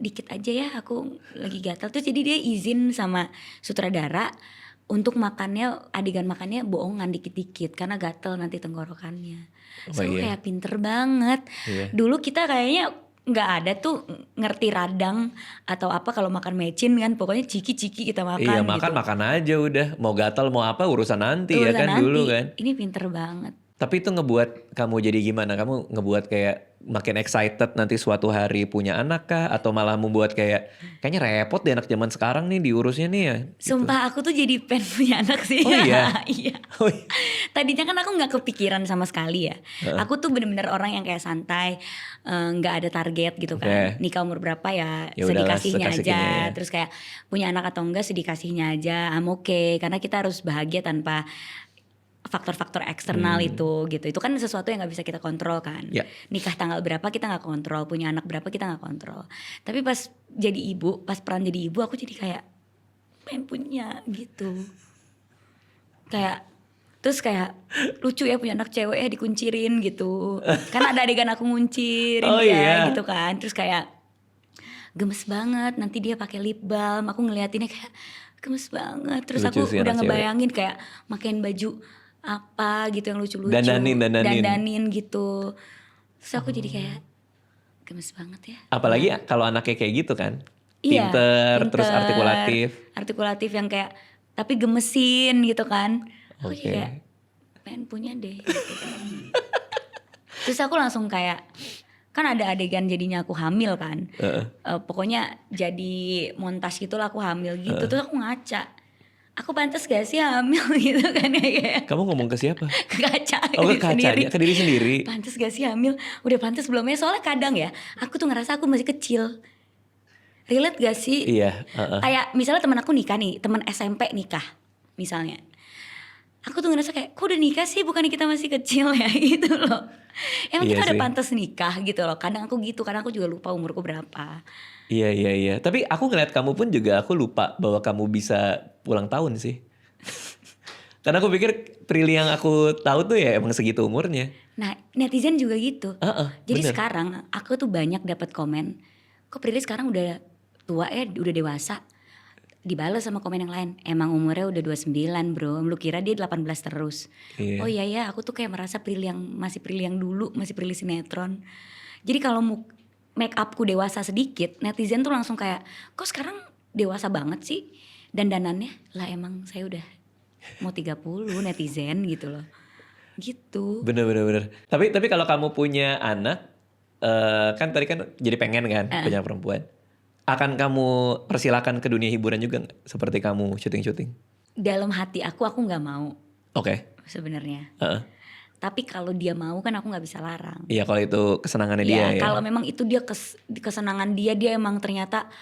Dikit aja ya, aku lagi gatal. Terus jadi dia izin sama sutradara untuk makannya, adegan makannya bohongan dikit-dikit karena gatal nanti tenggorokannya. So aku kayak pinter banget. Dulu kita kayaknya nggak ada tuh ngerti radang atau apa kalau makan mecin kan, pokoknya ciki-ciki kita makan. Iya, makan gitu. makan aja udah, mau gatal mau apa urusan nanti Urusan ya kan nanti. dulu kan. Ini pinter banget. Tapi itu ngebuat kamu jadi gimana? Kamu ngebuat kayak makin excited nanti suatu hari punya anak kah? Atau malah membuat kayaknya repot deh anak zaman sekarang nih diurusnya nih ya? Sumpah aku tuh jadi pengen punya anak sih. Oh iya? Iya. Oh iya. Tadinya kan aku gak kepikiran sama sekali ya. Aku tuh bener-bener orang yang kayak santai, gak ada target gitu kan. Nikah umur berapa ya sedikasihnya aja. Terus kayak punya anak atau enggak sedikasihnya aja. I'm okay. Karena kita harus bahagia tanpa faktor-faktor eksternal itu gitu. Itu kan sesuatu yang gak bisa kita kontrol kan. Nikah tanggal berapa kita gak kontrol, punya anak berapa kita gak kontrol. Tapi pas jadi ibu, pas peran jadi ibu aku jadi kayak pengen punya gitu. Kayak terus kayak lucu ya punya anak cewek ya dikuncirin gitu. Kan ada adegan aku nguncirin dia gitu kan. Terus kayak gemes banget, nanti dia pakai lip balm. Aku ngeliatinnya kayak gemes banget. Terus lucu aku udah ngebayangin kayak makin baju apa gitu yang lucu-lucu, dandanin gitu. Terus aku jadi kayak gemes banget ya. Apalagi kalau anaknya kayak gitu kan, pinter, terus artikulatif yang kayak tapi gemesin gitu kan. Aku jadi kayak pengen punya deh gitu. Terus aku langsung kayak, kan ada adegan jadinya aku hamil kan, pokoknya jadi montas gitulah aku hamil gitu. Terus aku ngaca, aku pantas gak sih hamil gitu kan ya. Kamu ngomong ke siapa? Ke kaca. Ke kaca aja, ke diri sendiri. Pantas gak sih hamil? Udah pantas belum ya? Soalnya kadang ya, aku tuh ngerasa aku masih kecil. Relate gak sih? Iya. Kayak misalnya teman aku nikah nih, teman SMP nikah misalnya. Aku tuh ngerasa kayak, kok udah nikah sih, bukannya kita masih kecil ya gitu loh. Emang kita udah pantas nikah gitu loh. Kadang aku gitu, kadang aku juga lupa umurku berapa. Iya. Tapi aku ngeliat kamu pun juga aku lupa bahwa kamu bisa ulang tahun sih. Karena aku pikir Prilly yang aku tahu tuh ya emang segitu umurnya. Nah netizen juga gitu. Jadi bener. sekarang aku tuh banyak dapat komen, kok Prilly sekarang udah tua ya, udah dewasa. Dibalas sama komen yang lain, emang umurnya udah 29 bro, lu kira dia 18 terus. Oh iya ya, aku tuh kayak merasa masih Prilly yang dulu, masih Prilly sinetron. Jadi kalau make upku dewasa sedikit, netizen tuh langsung kayak, kok sekarang dewasa banget sih dandanannya? Lah emang saya udah mau 30 netizen gitu loh. Gitu. Bener. Tapi kalau kamu punya anak, kan tadi kan jadi pengen kan punya perempuan. Akan kamu persilakan ke dunia hiburan juga gak? Seperti kamu syuting-syuting? Dalam hati aku gak mau. Oke. Sebenarnya. Tapi kalau dia mau kan aku gak bisa larang. Iya kalau itu kesenangannya dia ya. Kalau memang itu dia kesenangan dia emang ternyata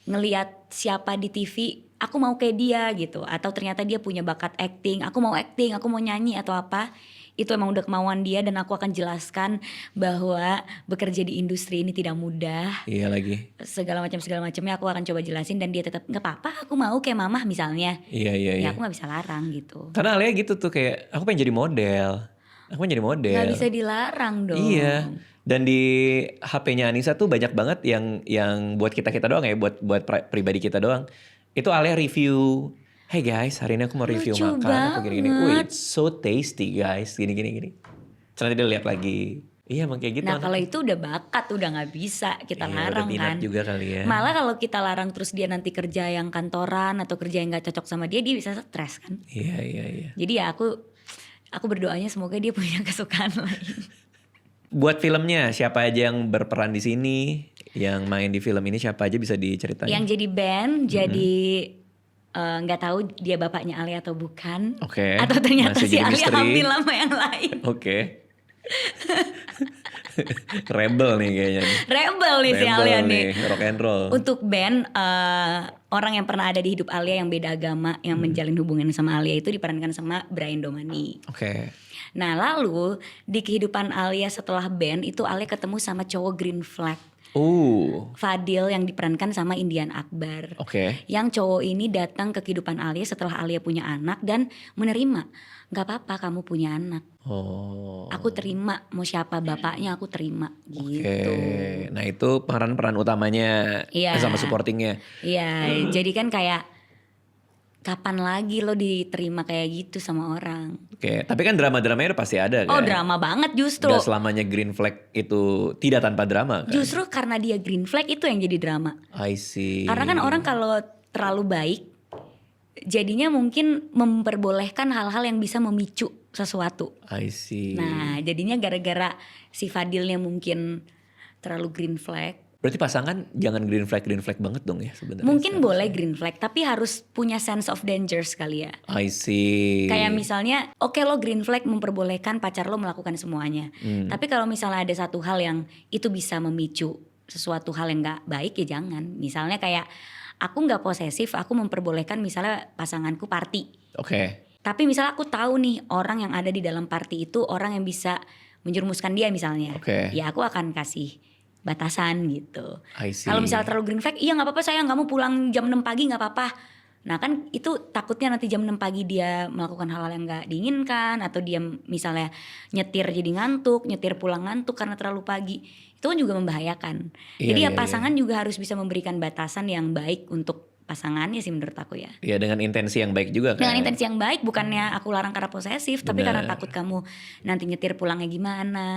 ngelihat siapa di TV, aku mau kayak dia gitu. Atau ternyata dia punya bakat acting, aku mau nyanyi atau apa. Itu emang udah kemauan dia dan aku akan jelaskan bahwa bekerja di industri ini tidak mudah. Iya lagi. Segala macamnya aku akan coba jelasin dan dia tetap nggak apa-apa, aku mau kayak mamah misalnya. Iya. Ya aku nggak bisa larang gitu. Karena Alia gitu tuh kayak aku pengen jadi model. Nggak bisa dilarang dong. Iya. Dan di HP-nya Anissa tuh banyak banget yang buat kita doang ya, buat pribadi kita doang. Itu Alia review. Hey guys, hari ini aku mau review lucu makan atau gini-gini. Wih, it's so tasty guys, gini. Terus dia lihat lagi. Iya emang kayak gitu. Nah kalau itu udah bakat, udah gak bisa kita larang udah kan. juga kali ya. Malah kalau kita larang terus dia nanti kerja yang kantoran atau kerja yang gak cocok sama dia bisa stres kan. Iya. Jadi ya aku berdoanya semoga dia punya kesukaan lain. Buat filmnya siapa aja yang berperan di sini, yang main di film ini siapa aja bisa diceritain? Yang jadi Ben, jadi nggak tahu dia bapaknya Alia atau bukan. Oke. Atau ternyata si Alia misteri. hamil sama yang lain. Oke. Rebel nih kayaknya. Rebel nih si Alia nih. Rock and roll. Untuk Ben, orang yang pernah ada di hidup Alia yang beda agama, yang menjalin hubungan sama Alia itu diperankan sama Brian Domani. Oke. Nah lalu di kehidupan Alia setelah Ben itu Alia ketemu sama cowok green flag. Fadil yang diperankan sama Indian Akbar. Yang cowok ini datang ke kehidupan Alia setelah Alia punya anak dan menerima. Gak apa-apa kamu punya anak. Aku terima, mau siapa bapaknya aku terima gitu. Nah itu peran utamanya sama supportingnya. Iya, jadi kan kayak kapan lagi lo diterima kayak gitu sama orang. Tapi kan drama-dramanya pasti ada kan? Drama banget justru. Gak selamanya green flag itu tidak tanpa drama kan? Justru karena dia green flag itu yang jadi drama. I see. Karena kan orang kalau terlalu baik, jadinya mungkin memperbolehkan hal-hal yang bisa memicu sesuatu. I see. Nah jadinya gara-gara si Fadilnya mungkin terlalu green flag. Berarti pasangan jangan green flag banget dong ya sebenarnya. Mungkin boleh green flag tapi harus punya sense of danger sekali ya. I see. Kayak misalnya oke, lo green flag memperbolehkan pacar lo melakukan semuanya. Tapi kalau misalnya ada satu hal yang itu bisa memicu sesuatu hal yang gak baik ya jangan. Misalnya kayak aku gak posesif, aku memperbolehkan misalnya pasanganku party. Tapi misalnya aku tahu nih orang yang ada di dalam party itu orang yang bisa menjerumuskan dia misalnya. Ya aku akan kasih batasan gitu. Kalau misalnya terlalu green flag, iya nggak apa-apa sayang, kamu pulang jam 6 pagi nggak apa-apa. Nah kan itu takutnya nanti jam 6 pagi dia melakukan hal-hal yang nggak diinginkan, atau dia misalnya nyetir jadi ngantuk, nyetir pulang ngantuk karena terlalu pagi. Itu kan juga membahayakan. Jadi pasangan juga harus bisa memberikan batasan yang baik untuk pasangannya sih menurut aku ya. Iya dengan intensi yang baik juga kan. Dengan intensi yang baik, bukannya aku larang karena posesif, tapi karena takut kamu nanti nyetir pulangnya gimana.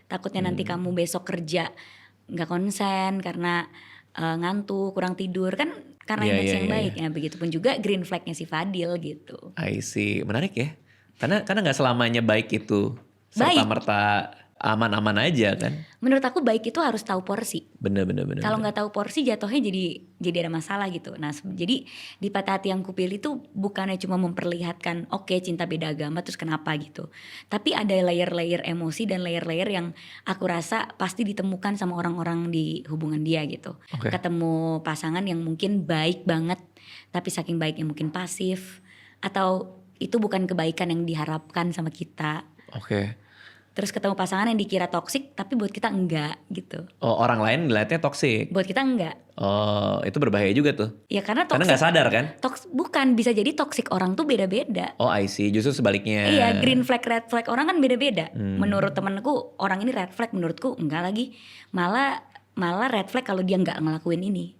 Takutnya nanti kamu besok kerja gak konsen karena ngantuk, kurang tidur kan karena intensi yang baik. Ya begitupun juga green flagnya si Fadil gitu. I see, menarik ya. Karena gak selamanya baik itu serta-merta aman-aman aja kan. Menurut aku baik itu harus tahu porsi. Bener. Kalau nggak tahu porsi jatuhnya jadi ada masalah gitu. Nah jadi di Patah Hati yang kupilih itu bukannya cuma memperlihatkan oke, cinta beda agama terus kenapa gitu. Tapi ada layer-layer emosi dan layer-layer yang aku rasa pasti ditemukan sama orang-orang di hubungan dia gitu. Ketemu pasangan yang mungkin baik banget tapi saking baiknya mungkin pasif. Atau itu bukan kebaikan yang diharapkan sama kita. Terus ketemu pasangan yang dikira toksik tapi buat kita enggak gitu. Orang lain ngeliatnya toksik. Buat kita enggak. Itu berbahaya juga tuh. Ya karena toksik. Karena gak sadar kan? Bukan, bisa jadi toksik orang tuh beda-beda. I see, justru sebaliknya. Iya, green flag, red flag orang kan beda-beda. Menurut temenku orang ini red flag, menurutku enggak lagi. Malah red flag kalau dia enggak ngelakuin ini.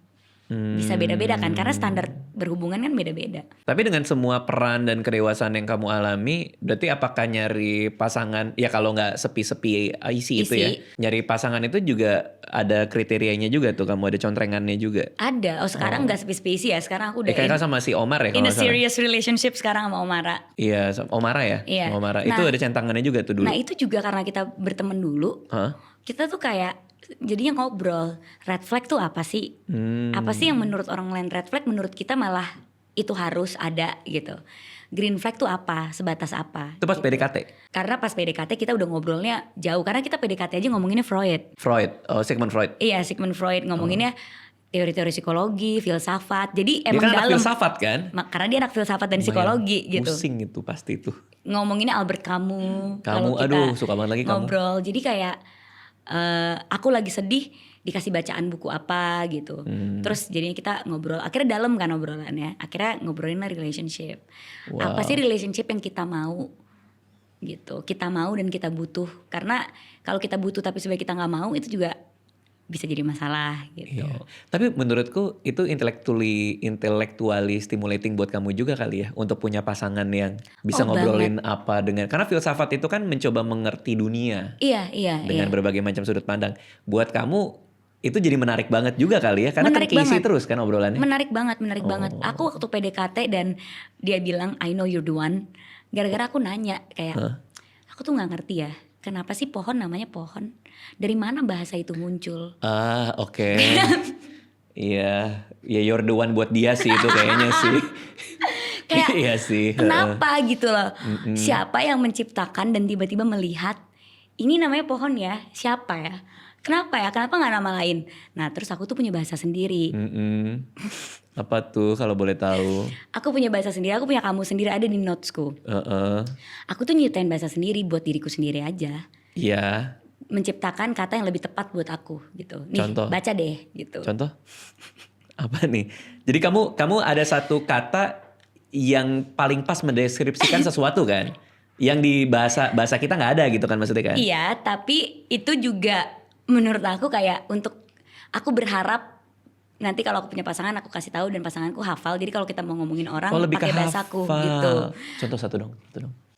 Bisa beda-beda kan, karena standar berhubungan kan beda-beda. Tapi dengan semua peran dan kedewasaan yang kamu alami, berarti apakah nyari pasangan, ya kalau nggak sepi-sepi isi itu ya, nyari pasangan itu juga ada kriterianya juga tuh, kamu ada contrengannya juga? Ada, sekarang nggak sepi-sepi isi ya, sekarang aku udah kayak sama si Omar ya? In a serious relationship sekarang sama Omara. Iya, Omara ya? Iya. Omara. Itu ada centangannya juga tuh dulu? Nah itu juga karena kita berteman dulu, kita tuh kayak jadinya ngobrol, red flag tuh apa sih? Apa sih yang menurut orang lain red flag, menurut kita malah itu harus ada gitu. Green flag tuh apa? Sebatas apa? Itu pas gitu. PDKT? Karena pas PDKT kita udah ngobrolnya jauh. Karena kita PDKT aja ngomonginnya Freud. Sigmund Freud? Iya, Sigmund Freud ngomonginnya teori-teori psikologi, filsafat. Jadi dia emang kan dalam. Anak filsafat kan? Karena dia anak filsafat dan psikologi gitu. Pusing itu pasti tuh. Ngomonginnya Albert Camus. Kamu, aduh suka banget lagi kamu. Ngobrol, jadi kayak aku lagi sedih dikasih bacaan buku apa gitu. Terus jadinya kita ngobrol, akhirnya dalam kan obrolannya. Akhirnya ngobrolin relationship. Apa sih relationship yang kita mau gitu. Kita mau dan kita butuh. Karena kalau kita butuh tapi sebenarnya kita gak mau, itu juga bisa jadi masalah gitu. Iya. Tapi menurutku itu intellectually stimulating buat kamu juga kali ya, untuk punya pasangan yang bisa ngobrolin banget. Apa dengan, karena filsafat itu kan mencoba mengerti dunia. Iya. Dengan berbagai macam sudut pandang. Buat kamu itu jadi menarik banget juga kali ya, karena menarik kan keisi banget. Terus kan obrolannya. Menarik banget. Aku waktu PDKT dan dia bilang I know you're the one. Gara-gara aku nanya kayak, aku tuh nggak ngerti ya. Kenapa sih pohon namanya pohon? Dari mana bahasa itu muncul? Oke. Iya, ya you're the one buat dia sih itu kayaknya sih. Kayak iya sih. Kenapa gitu loh? Siapa yang menciptakan dan tiba-tiba melihat ini namanya pohon ya? Siapa ya? Kenapa ya? Kenapa nggak nama lain? Nah terus aku tuh punya bahasa sendiri. Apa tuh kalau boleh tahu? Aku punya bahasa sendiri, aku punya kamu sendiri, ada di notesku. Aku tuh nyiptain bahasa sendiri buat diriku sendiri aja. Iya. menciptakan kata yang lebih tepat buat aku gitu. Nih, Contoh. baca deh gitu. Contoh? Apa nih? Jadi kamu ada satu kata yang paling pas mendeskripsikan sesuatu kan? Yang di bahasa kita nggak ada gitu kan maksudnya kan? Iya, tapi itu juga menurut aku kayak untuk aku berharap nanti kalau aku punya pasangan aku kasih tahu dan pasanganku hafal. Jadi kalau kita mau ngomongin orang lebih pakai ke bahasaku hafal. gitu. Contoh satu dong.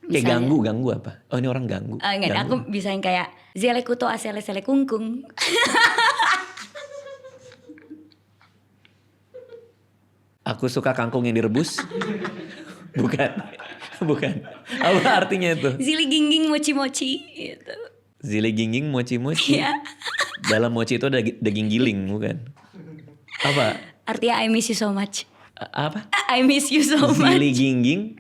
Misalnya, Kayak ganggu apa? Oh ini orang ganggu. Enggak, aku bisa yang kayak zelekuto asele sele kungkung. Aku suka kangkung yang direbus. Bukan. Apa artinya itu? Zili gingging mochi mochi gitu. Zili gingging mochi mochi. Iya. Dalam mochi itu ada daging giling bukan? Apa? Artinya I miss you so much. Apa? I miss you so much. Zili gingging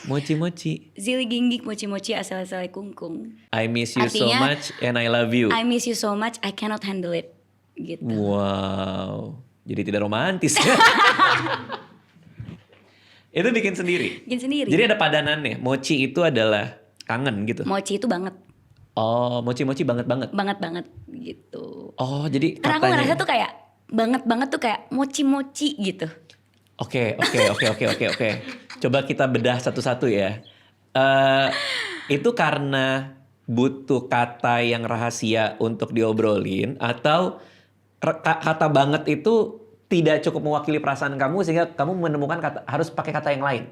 mochi mochi. Zili gingging mochi mochi asele sele kungkung. I miss you so Artinya, much and I love you. I miss you so much, I cannot handle it. Gitu. Wow. Jadi tidak romantis. Itu bikin sendiri. Bikin sendiri. Jadi ada padanannya. Mochi itu adalah kangen gitu. Mochi itu banget. Oh, mochi-mochi banget. Banget gitu. Oh, jadi Karena aku katanya. ngerasa tuh kayak banget tuh kayak mochi-mochi gitu. Oke. Coba kita bedah satu-satu ya. Itu karena butuh kata yang rahasia untuk diobrolin atau kata banget itu tidak cukup mewakili perasaan kamu sehingga kamu menemukan harus pakai kata yang lain.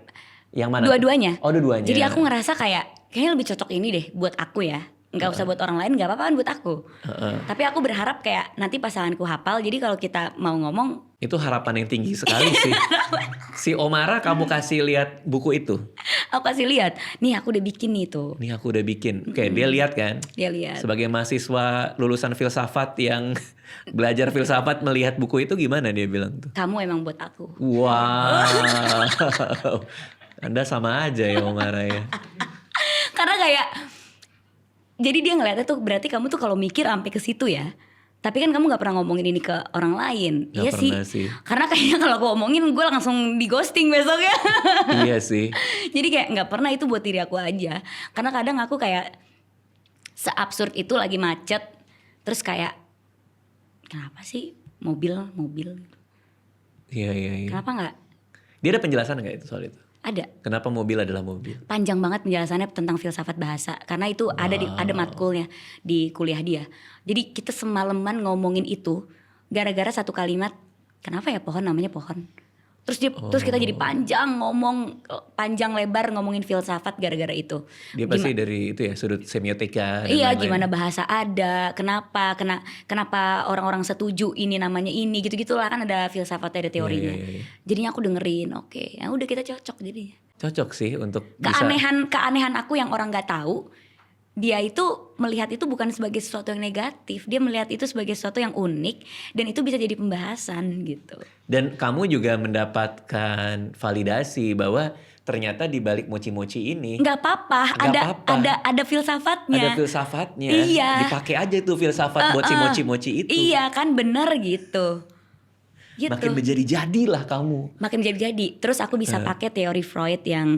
Yang mana? Dua-duanya. Oh, dua-duanya. Jadi aku ngerasa kayaknya lebih cocok ini deh buat aku ya. Nggak usah buat orang lain, nggak apa-apa kan buat aku. Tapi aku berharap kayak nanti pasanganku hafal. Jadi kalau kita mau ngomong, itu harapan yang tinggi sekali sih. Si Omara kamu kasih lihat buku itu. aku kasih lihat. Nih aku udah bikin nih tuh. Nih aku udah bikin. Oke, dia lihat kan. Dia lihat. Sebagai mahasiswa lulusan filsafat yang belajar filsafat melihat buku itu gimana dia bilang tuh? Kamu emang buat aku. Wow. Anda sama aja ya Omara ya. Karena kayak jadi dia ngeliatnya tuh berarti kamu tuh kalau mikir sampai ke situ ya. Tapi kan kamu gak pernah ngomongin ini ke orang lain. Gak Iya pernah sih. Karena kayaknya kalau aku ngomongin gue langsung di ghosting besoknya. Iya sih. Jadi kayak gak pernah itu buat diri aku aja. Karena kadang aku kayak seabsurd itu lagi macet. Terus kayak kenapa sih mobil. Iya. Kenapa gak? Dia ada penjelasan gak itu soal itu? Ada. Kenapa mobil adalah mobil? Panjang banget penjelasannya tentang filsafat bahasa. Karena itu ada matkulnya di kuliah dia. Jadi kita semalaman ngomongin itu gara-gara satu kalimat. Kenapa ya pohon namanya pohon? Terus kita jadi panjang lebar ngomongin filsafat gara-gara itu. Dia pasti dari itu ya sudut semiotika. Iya, gimana bahasa ada, kenapa orang-orang setuju ini namanya ini, gitu-gitulah kan ada filsafatnya, ada teorinya. Iya. Jadinya aku dengerin, oke, ya udah kita cocok jadinya. Cocok sih untuk bisa. Keanehan aku yang orang nggak tahu, dia itu melihat itu bukan sebagai sesuatu yang negatif, dia melihat itu sebagai sesuatu yang unik dan itu bisa jadi pembahasan gitu. Dan kamu juga mendapatkan validasi bahwa ternyata di balik mochi-mochi ini nggak apa-apa, ada filsafatnya. Ada filsafatnya. Iya. Dipakai aja tuh filsafat buat si mochi-mochi itu. Iya kan, bener gitu. Makin menjadi-jadilah kamu. Makin jadi. Terus aku bisa pakai teori Freud yang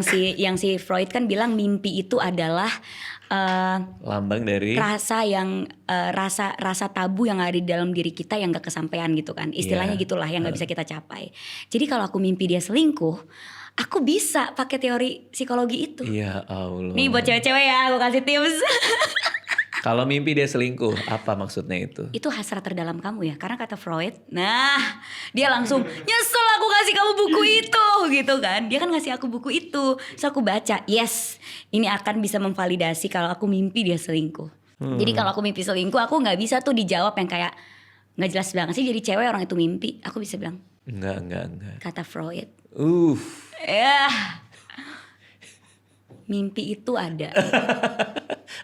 si Freud kan bilang mimpi itu adalah lambang dari rasa tabu yang ada di dalam diri kita yang gak kesampaian gitu kan. Istilahnya gitulah yang gak bisa kita capai. Jadi kalau aku mimpi dia selingkuh, aku bisa pakai teori psikologi itu. Ya Allah. Nih buat cewek-cewek ya, aku kasih tips. Kalau mimpi dia selingkuh, apa maksudnya itu? Itu hasrat terdalam kamu ya. Karena kata Freud, nah dia langsung nyesel aku kasih kamu buku itu gitu kan. Dia kan ngasih aku buku itu. Terus aku baca, yes ini akan bisa memvalidasi kalau aku mimpi dia selingkuh. Jadi kalau aku mimpi selingkuh, aku gak bisa tuh dijawab yang kayak gak jelas banget sih jadi cewek orang itu mimpi. Aku bisa bilang Enggak. kata Freud, mimpi itu ada.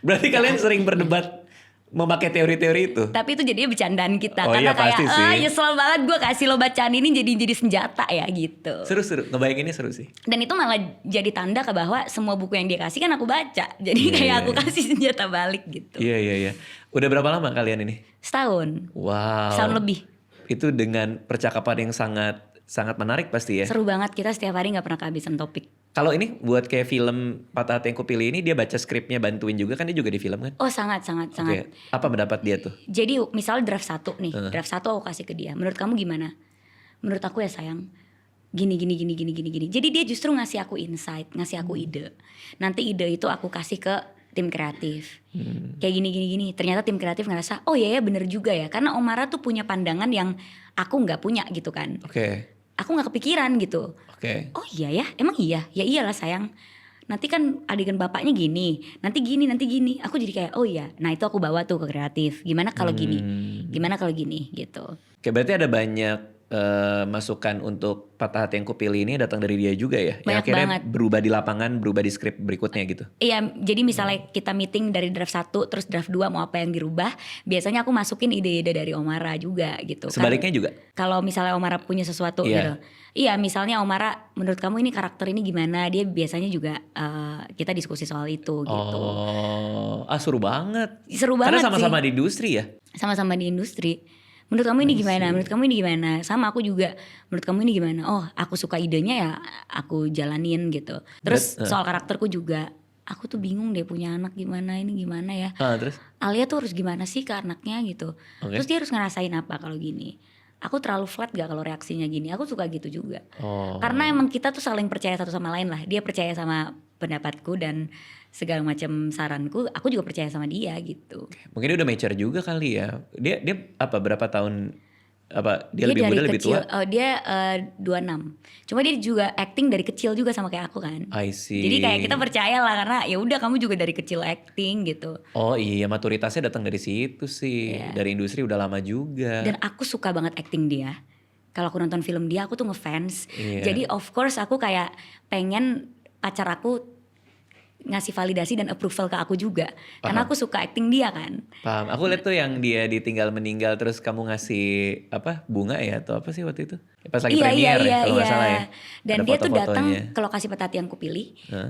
Berarti kalian sering berdebat memakai teori-teori itu? Tapi itu jadinya bercandaan kita. Oh, karena iya, pasti sih. nyesel banget gue kasih lo bacaan ini jadi senjata ya gitu. Seru, ngebayanginnya seru sih. Dan itu malah jadi tanda ke bahwa semua buku yang dia kasih kan aku baca. Jadi kayak aku kasih senjata balik gitu. Iya. Udah berapa lama kalian ini? Setahun. Wow. Setahun lebih. Itu dengan percakapan yang sangat sangat menarik pasti ya. Seru banget, kita setiap hari nggak pernah kehabisan topik. Kalau ini buat kayak film Patah Hati Yang Kupilih ini, dia baca skripnya, bantuin juga kan, dia juga di film kan? Oh sangat. Oke. Apa pendapat dia tuh? Jadi misal draft 1 nih, draft 1 aku kasih ke dia. Menurut kamu gimana? Menurut aku ya sayang, gini. Jadi dia justru ngasih aku insight, ngasih aku ide. Nanti ide itu aku kasih ke tim kreatif. Kayak gini. Ternyata tim kreatif ngerasa, oh iya ya bener juga ya. Karena Omara tuh punya pandangan yang aku nggak punya gitu kan. Oke. Aku nggak kepikiran gitu. Oke. Oh iya ya, emang iya? Ya iyalah sayang. Nanti kan adegan bapaknya gini, nanti gini. Aku jadi kayak, oh iya. Nah itu aku bawa tuh ke kreatif. Gimana kalau gini? Gimana kalau gini gitu. Oke, berarti ada banyak masukan untuk Patah Hati Yang Kupilih ini datang dari dia juga ya? Banyak yang akhirnya banget. berubah di lapangan, berubah di skrip berikutnya gitu? Iya, jadi misalnya kita meeting dari draft 1 terus draft 2 mau apa yang dirubah, biasanya aku masukin ide-ide dari Omara juga gitu. Sebaliknya juga? Kalau misalnya Omara punya sesuatu Iya. gitu. Iya, misalnya Omara menurut kamu ini karakter ini gimana? Dia biasanya juga kita diskusi soal itu gitu. Oh, seru banget. Seru Karena banget sama-sama sih. di industri ya? Sama-sama di industri. Menurut kamu ini gimana? Menurut kamu ini gimana? Sama aku juga. Menurut kamu ini gimana? Oh, aku suka idenya ya aku jalanin gitu. Terus soal karakterku juga. Aku tuh bingung deh punya anak gimana ya. Terus? Alia tuh harus gimana sih ke anaknya gitu. Oke. Terus dia harus ngerasain apa kalau gini. Aku terlalu flat gak kalau reaksinya gini. Aku suka gitu juga. Oh. Karena emang kita tuh saling percaya satu sama lain lah. Dia percaya sama pendapatku dan segala macam saranku, aku juga percaya sama dia gitu. Mungkin dia udah mature juga kali ya. Dia apa berapa tahun, apa dia lebih dari muda lebih kecil, tua? Dia 26. Cuma dia juga acting dari kecil juga sama kayak aku kan. I see. Jadi kayak kita percaya lah karena ya udah kamu juga dari kecil acting gitu. Oh iya, maturitasnya datang dari situ sih. Iya. Dari industri udah lama juga. Dan aku suka banget acting dia. Kalau aku nonton film dia aku tuh ngefans. Iya. Jadi of course aku kayak pengen pacar aku ngasih validasi dan approval ke aku juga. Karena aku suka acting dia kan. Paham. Aku lihat tuh yang dia ditinggal meninggal terus kamu ngasih apa bunga ya atau apa sih waktu itu? Pas lagi premiere ya kalau nggak salah ya. Dan ada dia tuh datang foto-fotonya. ke lokasi Patah Hati Yang Kupilih.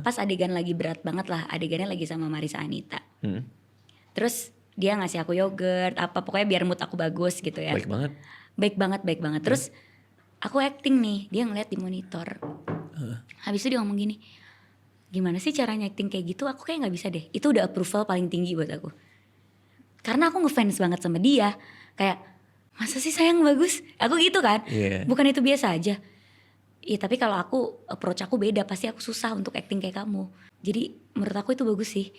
Pas adegan lagi berat banget lah. Adegannya lagi sama Marisa Anita. Terus dia ngasih aku yogurt apa pokoknya biar mood aku bagus gitu ya. Baik banget. Baik banget. Terus aku acting nih, dia ngeliat di monitor. Habis itu dia ngomong gini, gimana sih caranya acting kayak gitu? Aku kayak nggak bisa deh. Itu udah approval paling tinggi buat aku. Karena aku ngefans banget sama dia. Kayak masa sih sayang bagus? Aku gitu kan. Iya. Bukan itu biasa aja. Iya tapi kalau aku approach aku beda, pasti aku susah untuk acting kayak kamu. Jadi menurut aku itu bagus sih.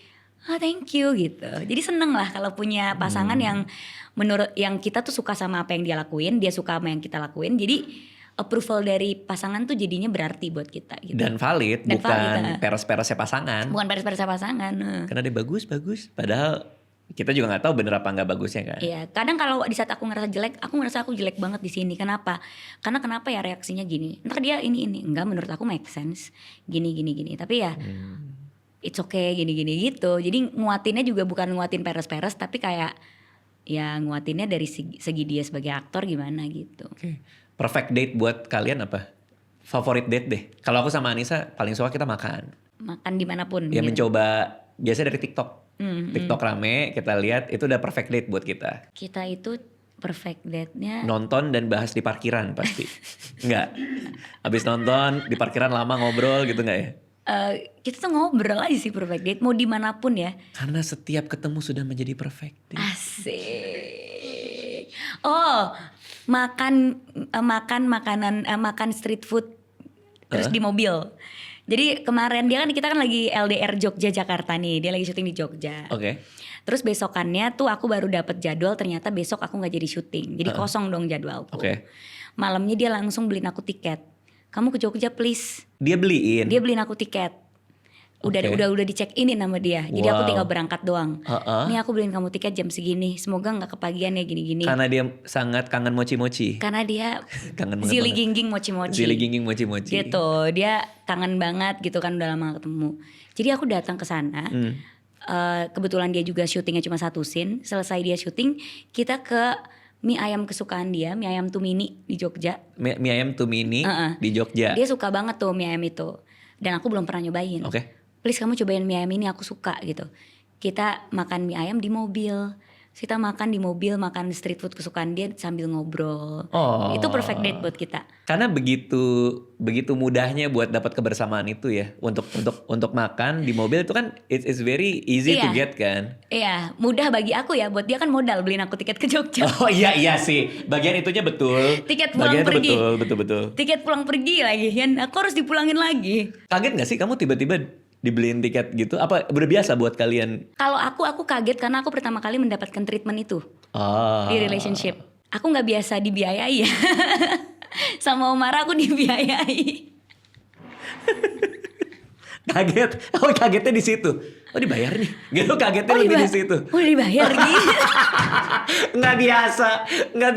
Thank you gitu. Jadi seneng lah kalau punya pasangan yang menurut yang kita tuh suka sama apa yang dia lakuin, dia suka sama yang kita lakuin. Jadi approval dari pasangan tuh jadinya berarti buat kita gitu. Dan valid, Dan bukan valid, peres-peresnya pasangan. Bukan peres-peresnya pasangan. Karena dia bagus. Padahal kita juga nggak tahu bener apa nggak bagusnya kan. Iya, kadang kalau di saat aku ngerasa jelek, aku ngerasa aku jelek banget di sini. Kenapa? Karena kenapa ya reaksinya gini? Ntar dia ini. Enggak, menurut aku make sense. Gini. Tapi ya it's okay gini gitu. Jadi nguatinnya juga bukan nguatin peres-peres, tapi kayak ya nguatinnya dari segi dia sebagai aktor gimana gitu. Oke. Perfect date buat kalian apa? Favorit date deh. Kalau aku sama Anissa paling suka kita makan. Makan dimanapun. Ya gitu. mencoba biasa dari TikTok. TikTok rame kita lihat itu udah perfect date buat kita. Kita itu perfect date-nya Nonton dan bahas di parkiran pasti. Enggak. Habis nonton di parkiran lama ngobrol gitu enggak ya? kita tuh ngobrol aja sih perfect date mau dimanapun ya. Karena setiap ketemu sudah menjadi perfect date. Asik. Oh, makan makanan makan street food terus di mobil. Jadi kemarin kita kan lagi LDR Jogja Jakarta nih, dia lagi syuting di Jogja. Oke. Terus besokannya tuh aku baru dapet jadwal, ternyata besok aku nggak jadi syuting, jadi kosong dong jadwalku. Oke. Malamnya dia langsung beliin aku tiket. Kamu ke Jogja please. Dia beliin. Dia beliin aku tiket. Udah di check inin sama dia. Jadi aku tinggal berangkat doang. Nih aku beliin kamu tiket jam segini. Semoga nggak kepagian ya gini-gini. Karena dia sangat kangen mochi-mochi. Karena dia Kangen banget. zili gingging mochi-mochi. Zili gingging mochi-mochi. Gitu. Dia kangen banget gitu kan udah lama gak ketemu. Jadi aku datang ke sana. Kebetulan dia juga syutingnya cuma satu scene. Selesai dia syuting, kita ke mie ayam kesukaan dia, mie ayam Tumini di Jogja. Mie ayam Tumini di Jogja. Dia suka banget tuh mie ayam itu. Dan aku belum pernah nyobain. Oke. Please kamu cobain mie ayam ini, aku suka gitu. Kita makan mie ayam di mobil. Kita makan di mobil, makan street food kesukaan dia sambil ngobrol. Oh. Itu perfect date buat kita. Karena begitu mudahnya buat dapat kebersamaan itu ya. Untuk makan di mobil itu kan it's very easy to get kan. Iya, mudah bagi aku ya. Buat dia kan modal beliin aku tiket ke Jogja. Oh iya sih. Bagian itunya betul. Tiket pulang pergi. Betul. Tiket pulang pergi lagi kan. Aku harus dipulangin lagi. Kaget gak sih kamu tiba-tiba dibeliin tiket gitu? Apa udah biasa buat kalian? Kalau aku kaget karena aku pertama kali mendapatkan treatment itu di relationship. Aku nggak biasa dibiayai ya. Sama Omara aku dibiayai. Kaget. Oh kagetnya di situ. Oh dibayar nih. Gitu kagetnya lebih di situ. Oh dibayar gitu. Nggak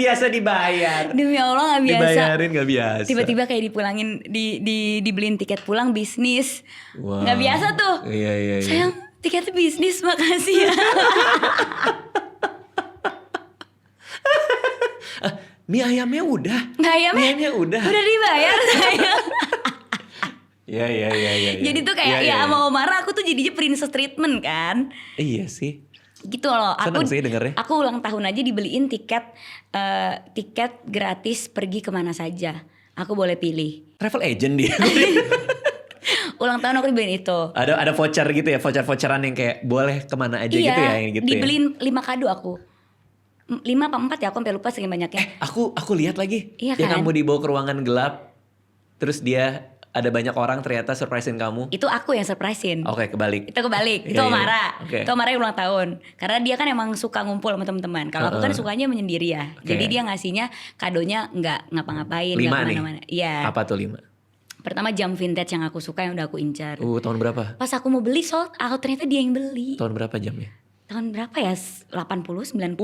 biasa dibayar. Demi Allah nggak biasa. Dibayarin nggak biasa. Tiba-tiba kayak dipulangin, dibeliin tiket pulang bisnis. Wow. Nggak biasa tuh. Iya. Sayang, tiketnya bisnis, makasih ya. Mie ayamnya udah. Mie ayamnya udah. Udah dibayar sayang. Iya. Jadi tuh kayak sama Omara aku tuh jadinya princess treatment kan. Iya sih. Gitu loh. Seneng sih dengernya. Aku ulang tahun aja dibeliin tiket gratis pergi kemana saja. Aku boleh pilih. Travel agent dia. Ulang tahun aku dibeliin itu. Ada voucher gitu ya, voucheran yang kayak boleh kemana aja gitu ya, yang gitu dibeliin 5 kado aku. 5 apa 4 ya, aku sampai lupa saking banyaknya. Aku lihat lagi. Iya yang kan? kamu dibawa ke ruangan gelap. Terus dia ada banyak orang ternyata surprisein kamu. Itu aku yang surprisein. Oke, kebalik. Itu kebalik. Itu Iya. Omara. Okay. Itu Omara yang ulang tahun. Karena dia kan emang suka ngumpul sama teman-teman. Kalau aku kan sukanya menyendiri ya. Okay. Jadi dia ngasihnya kadonya nggak ngapa-ngapain, 5 nggak nih. kemana-mana. Iya. Apa tuh 5? Pertama jam vintage yang aku suka yang udah aku incar. Tahun berapa? Pas aku mau beli sold out, ternyata dia yang beli. Tahun berapa jamnya? Tahun berapa ya? 80, 90.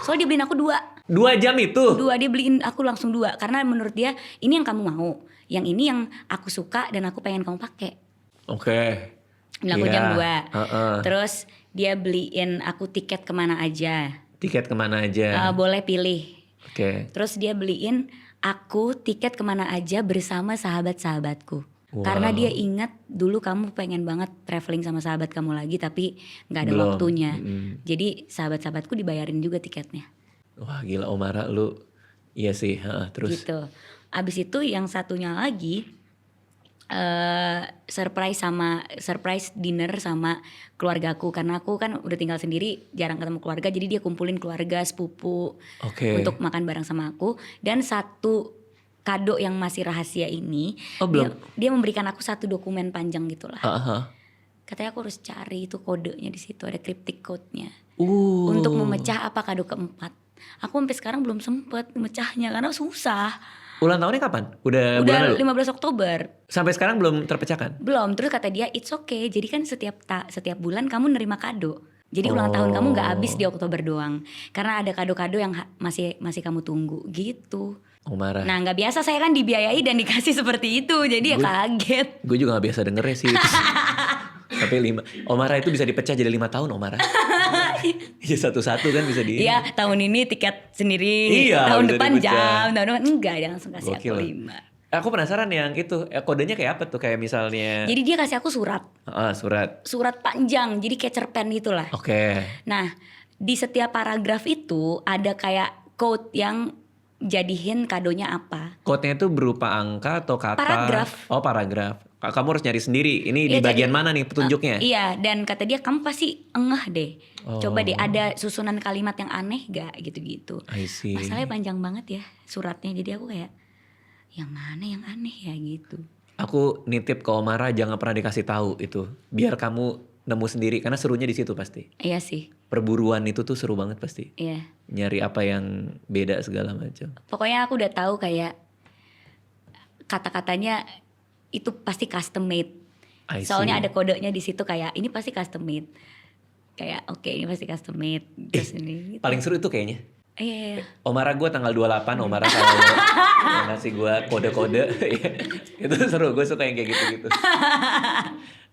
Soalnya dia beliin aku 2. 2 jam itu? 2, dia beliin aku langsung 2. Karena menurut dia ini yang kamu mau. Yang ini yang aku suka dan aku pengen kamu pakai. Oke. Beliin aku jam 2. Terus Terus dia beliin aku tiket kemana aja. tiket kemana aja? Boleh pilih. Oke. Terus dia beliin aku tiket kemana aja bersama sahabat-sahabatku. Wow. Karena dia ingat dulu kamu pengen banget traveling sama sahabat kamu lagi tapi gak ada Belum. waktunya. Jadi sahabat-sahabatku dibayarin juga tiketnya. Wah gila Omara lu. Iya sih. Terus? Gitu. Abis itu yang satunya lagi surprise dinner sama keluargaku. Karena aku kan udah tinggal sendiri, jarang ketemu keluarga. Jadi dia kumpulin keluarga, sepupu untuk makan bareng sama aku. Dan satu kado yang masih rahasia ini, dia memberikan aku satu dokumen panjang gitulah. Katanya aku harus cari itu kodenya di situ, ada cryptic code-nya. Untuk memecah apa kado keempat. Aku sampai sekarang belum sempet memecahnya karena susah. Ulang tahunnya kapan? Udah Udah bulan lalu? 15 Oktober. Sampai sekarang belum terpecahkan? Belum. Terus kata dia it's okay. Jadi kan setiap bulan kamu nerima kado. Jadi ulang tahun kamu gak habis di Oktober doang. Karena ada kado-kado yang masih kamu tunggu gitu. Omara. Nah gak biasa saya kan dibiayai dan dikasih seperti itu. Jadi ya kaget. Gue juga gak biasa dengernya sih. Tapi 5. Omara itu bisa dipecah jadi 5 tahun Omara. Iya satu-satu kan bisa di. Iya tahun ini tiket sendiri. Iya, tahun bisa depan dipecah. jam. Tahun depan enggak, dia langsung kasih Gokil. aku 5. Aku penasaran yang itu. Kodenya kayak apa tuh? Kayak misalnya. Jadi dia kasih aku surat. Surat. Surat panjang. Jadi kayak cerpen gitu lah. Oke. Nah di setiap paragraf itu ada kayak quote yang jadiin kadonya apa. Code-nya itu berupa angka atau kata? Paragraf. Oh paragraf. Kamu harus nyari sendiri. Ini di Iya, bagian jadi- mana nih petunjuknya? Iya dan kata dia kamu pasti engah deh. Coba deh ada susunan kalimat yang aneh gak gitu-gitu. I see. Masalahnya panjang banget ya suratnya. Jadi aku kayak yang mana yang aneh ya gitu. Aku nitip ke Omara jangan pernah dikasih tahu itu. Biar kamu nemu sendiri karena serunya di situ pasti. Iya sih. Perburuan itu tuh seru banget pasti. Iya. Nyari apa yang beda segala macam. Pokoknya aku udah tahu kayak kata-katanya itu pasti custom made. I see. Soalnya ada kodenya di situ kayak ini pasti custom made. Kayak oke, ini pasti custom made. Terus ini. Gitu. Paling seru itu kayaknya. Iya. Omara gue tanggal 28 Omara kalau mau ngasih gue kode-kode. Itu seru, gue suka yang kayak gitu-gitu.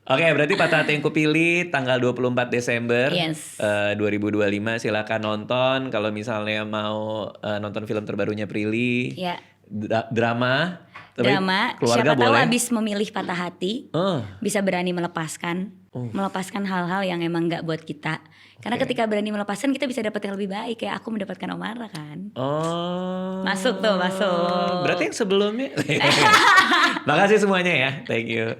Oke, berarti Patah Hati yang Kupilih tanggal 24 Desember Yes. 2025. Silakan nonton. Kalau misalnya mau nonton film terbarunya Prilly. Ya. Drama. Drama. Keluarga Siapa tahu boleh. abis memilih patah hati bisa berani melepaskan. melepaskan hal-hal yang emang nggak buat kita. Karena ketika berani melepaskan kita bisa dapat yang lebih baik. Kayak aku mendapatkan Omara kan. Masuk tuh, masuk. Berarti yang sebelumnya. Makasih semuanya ya, thank you.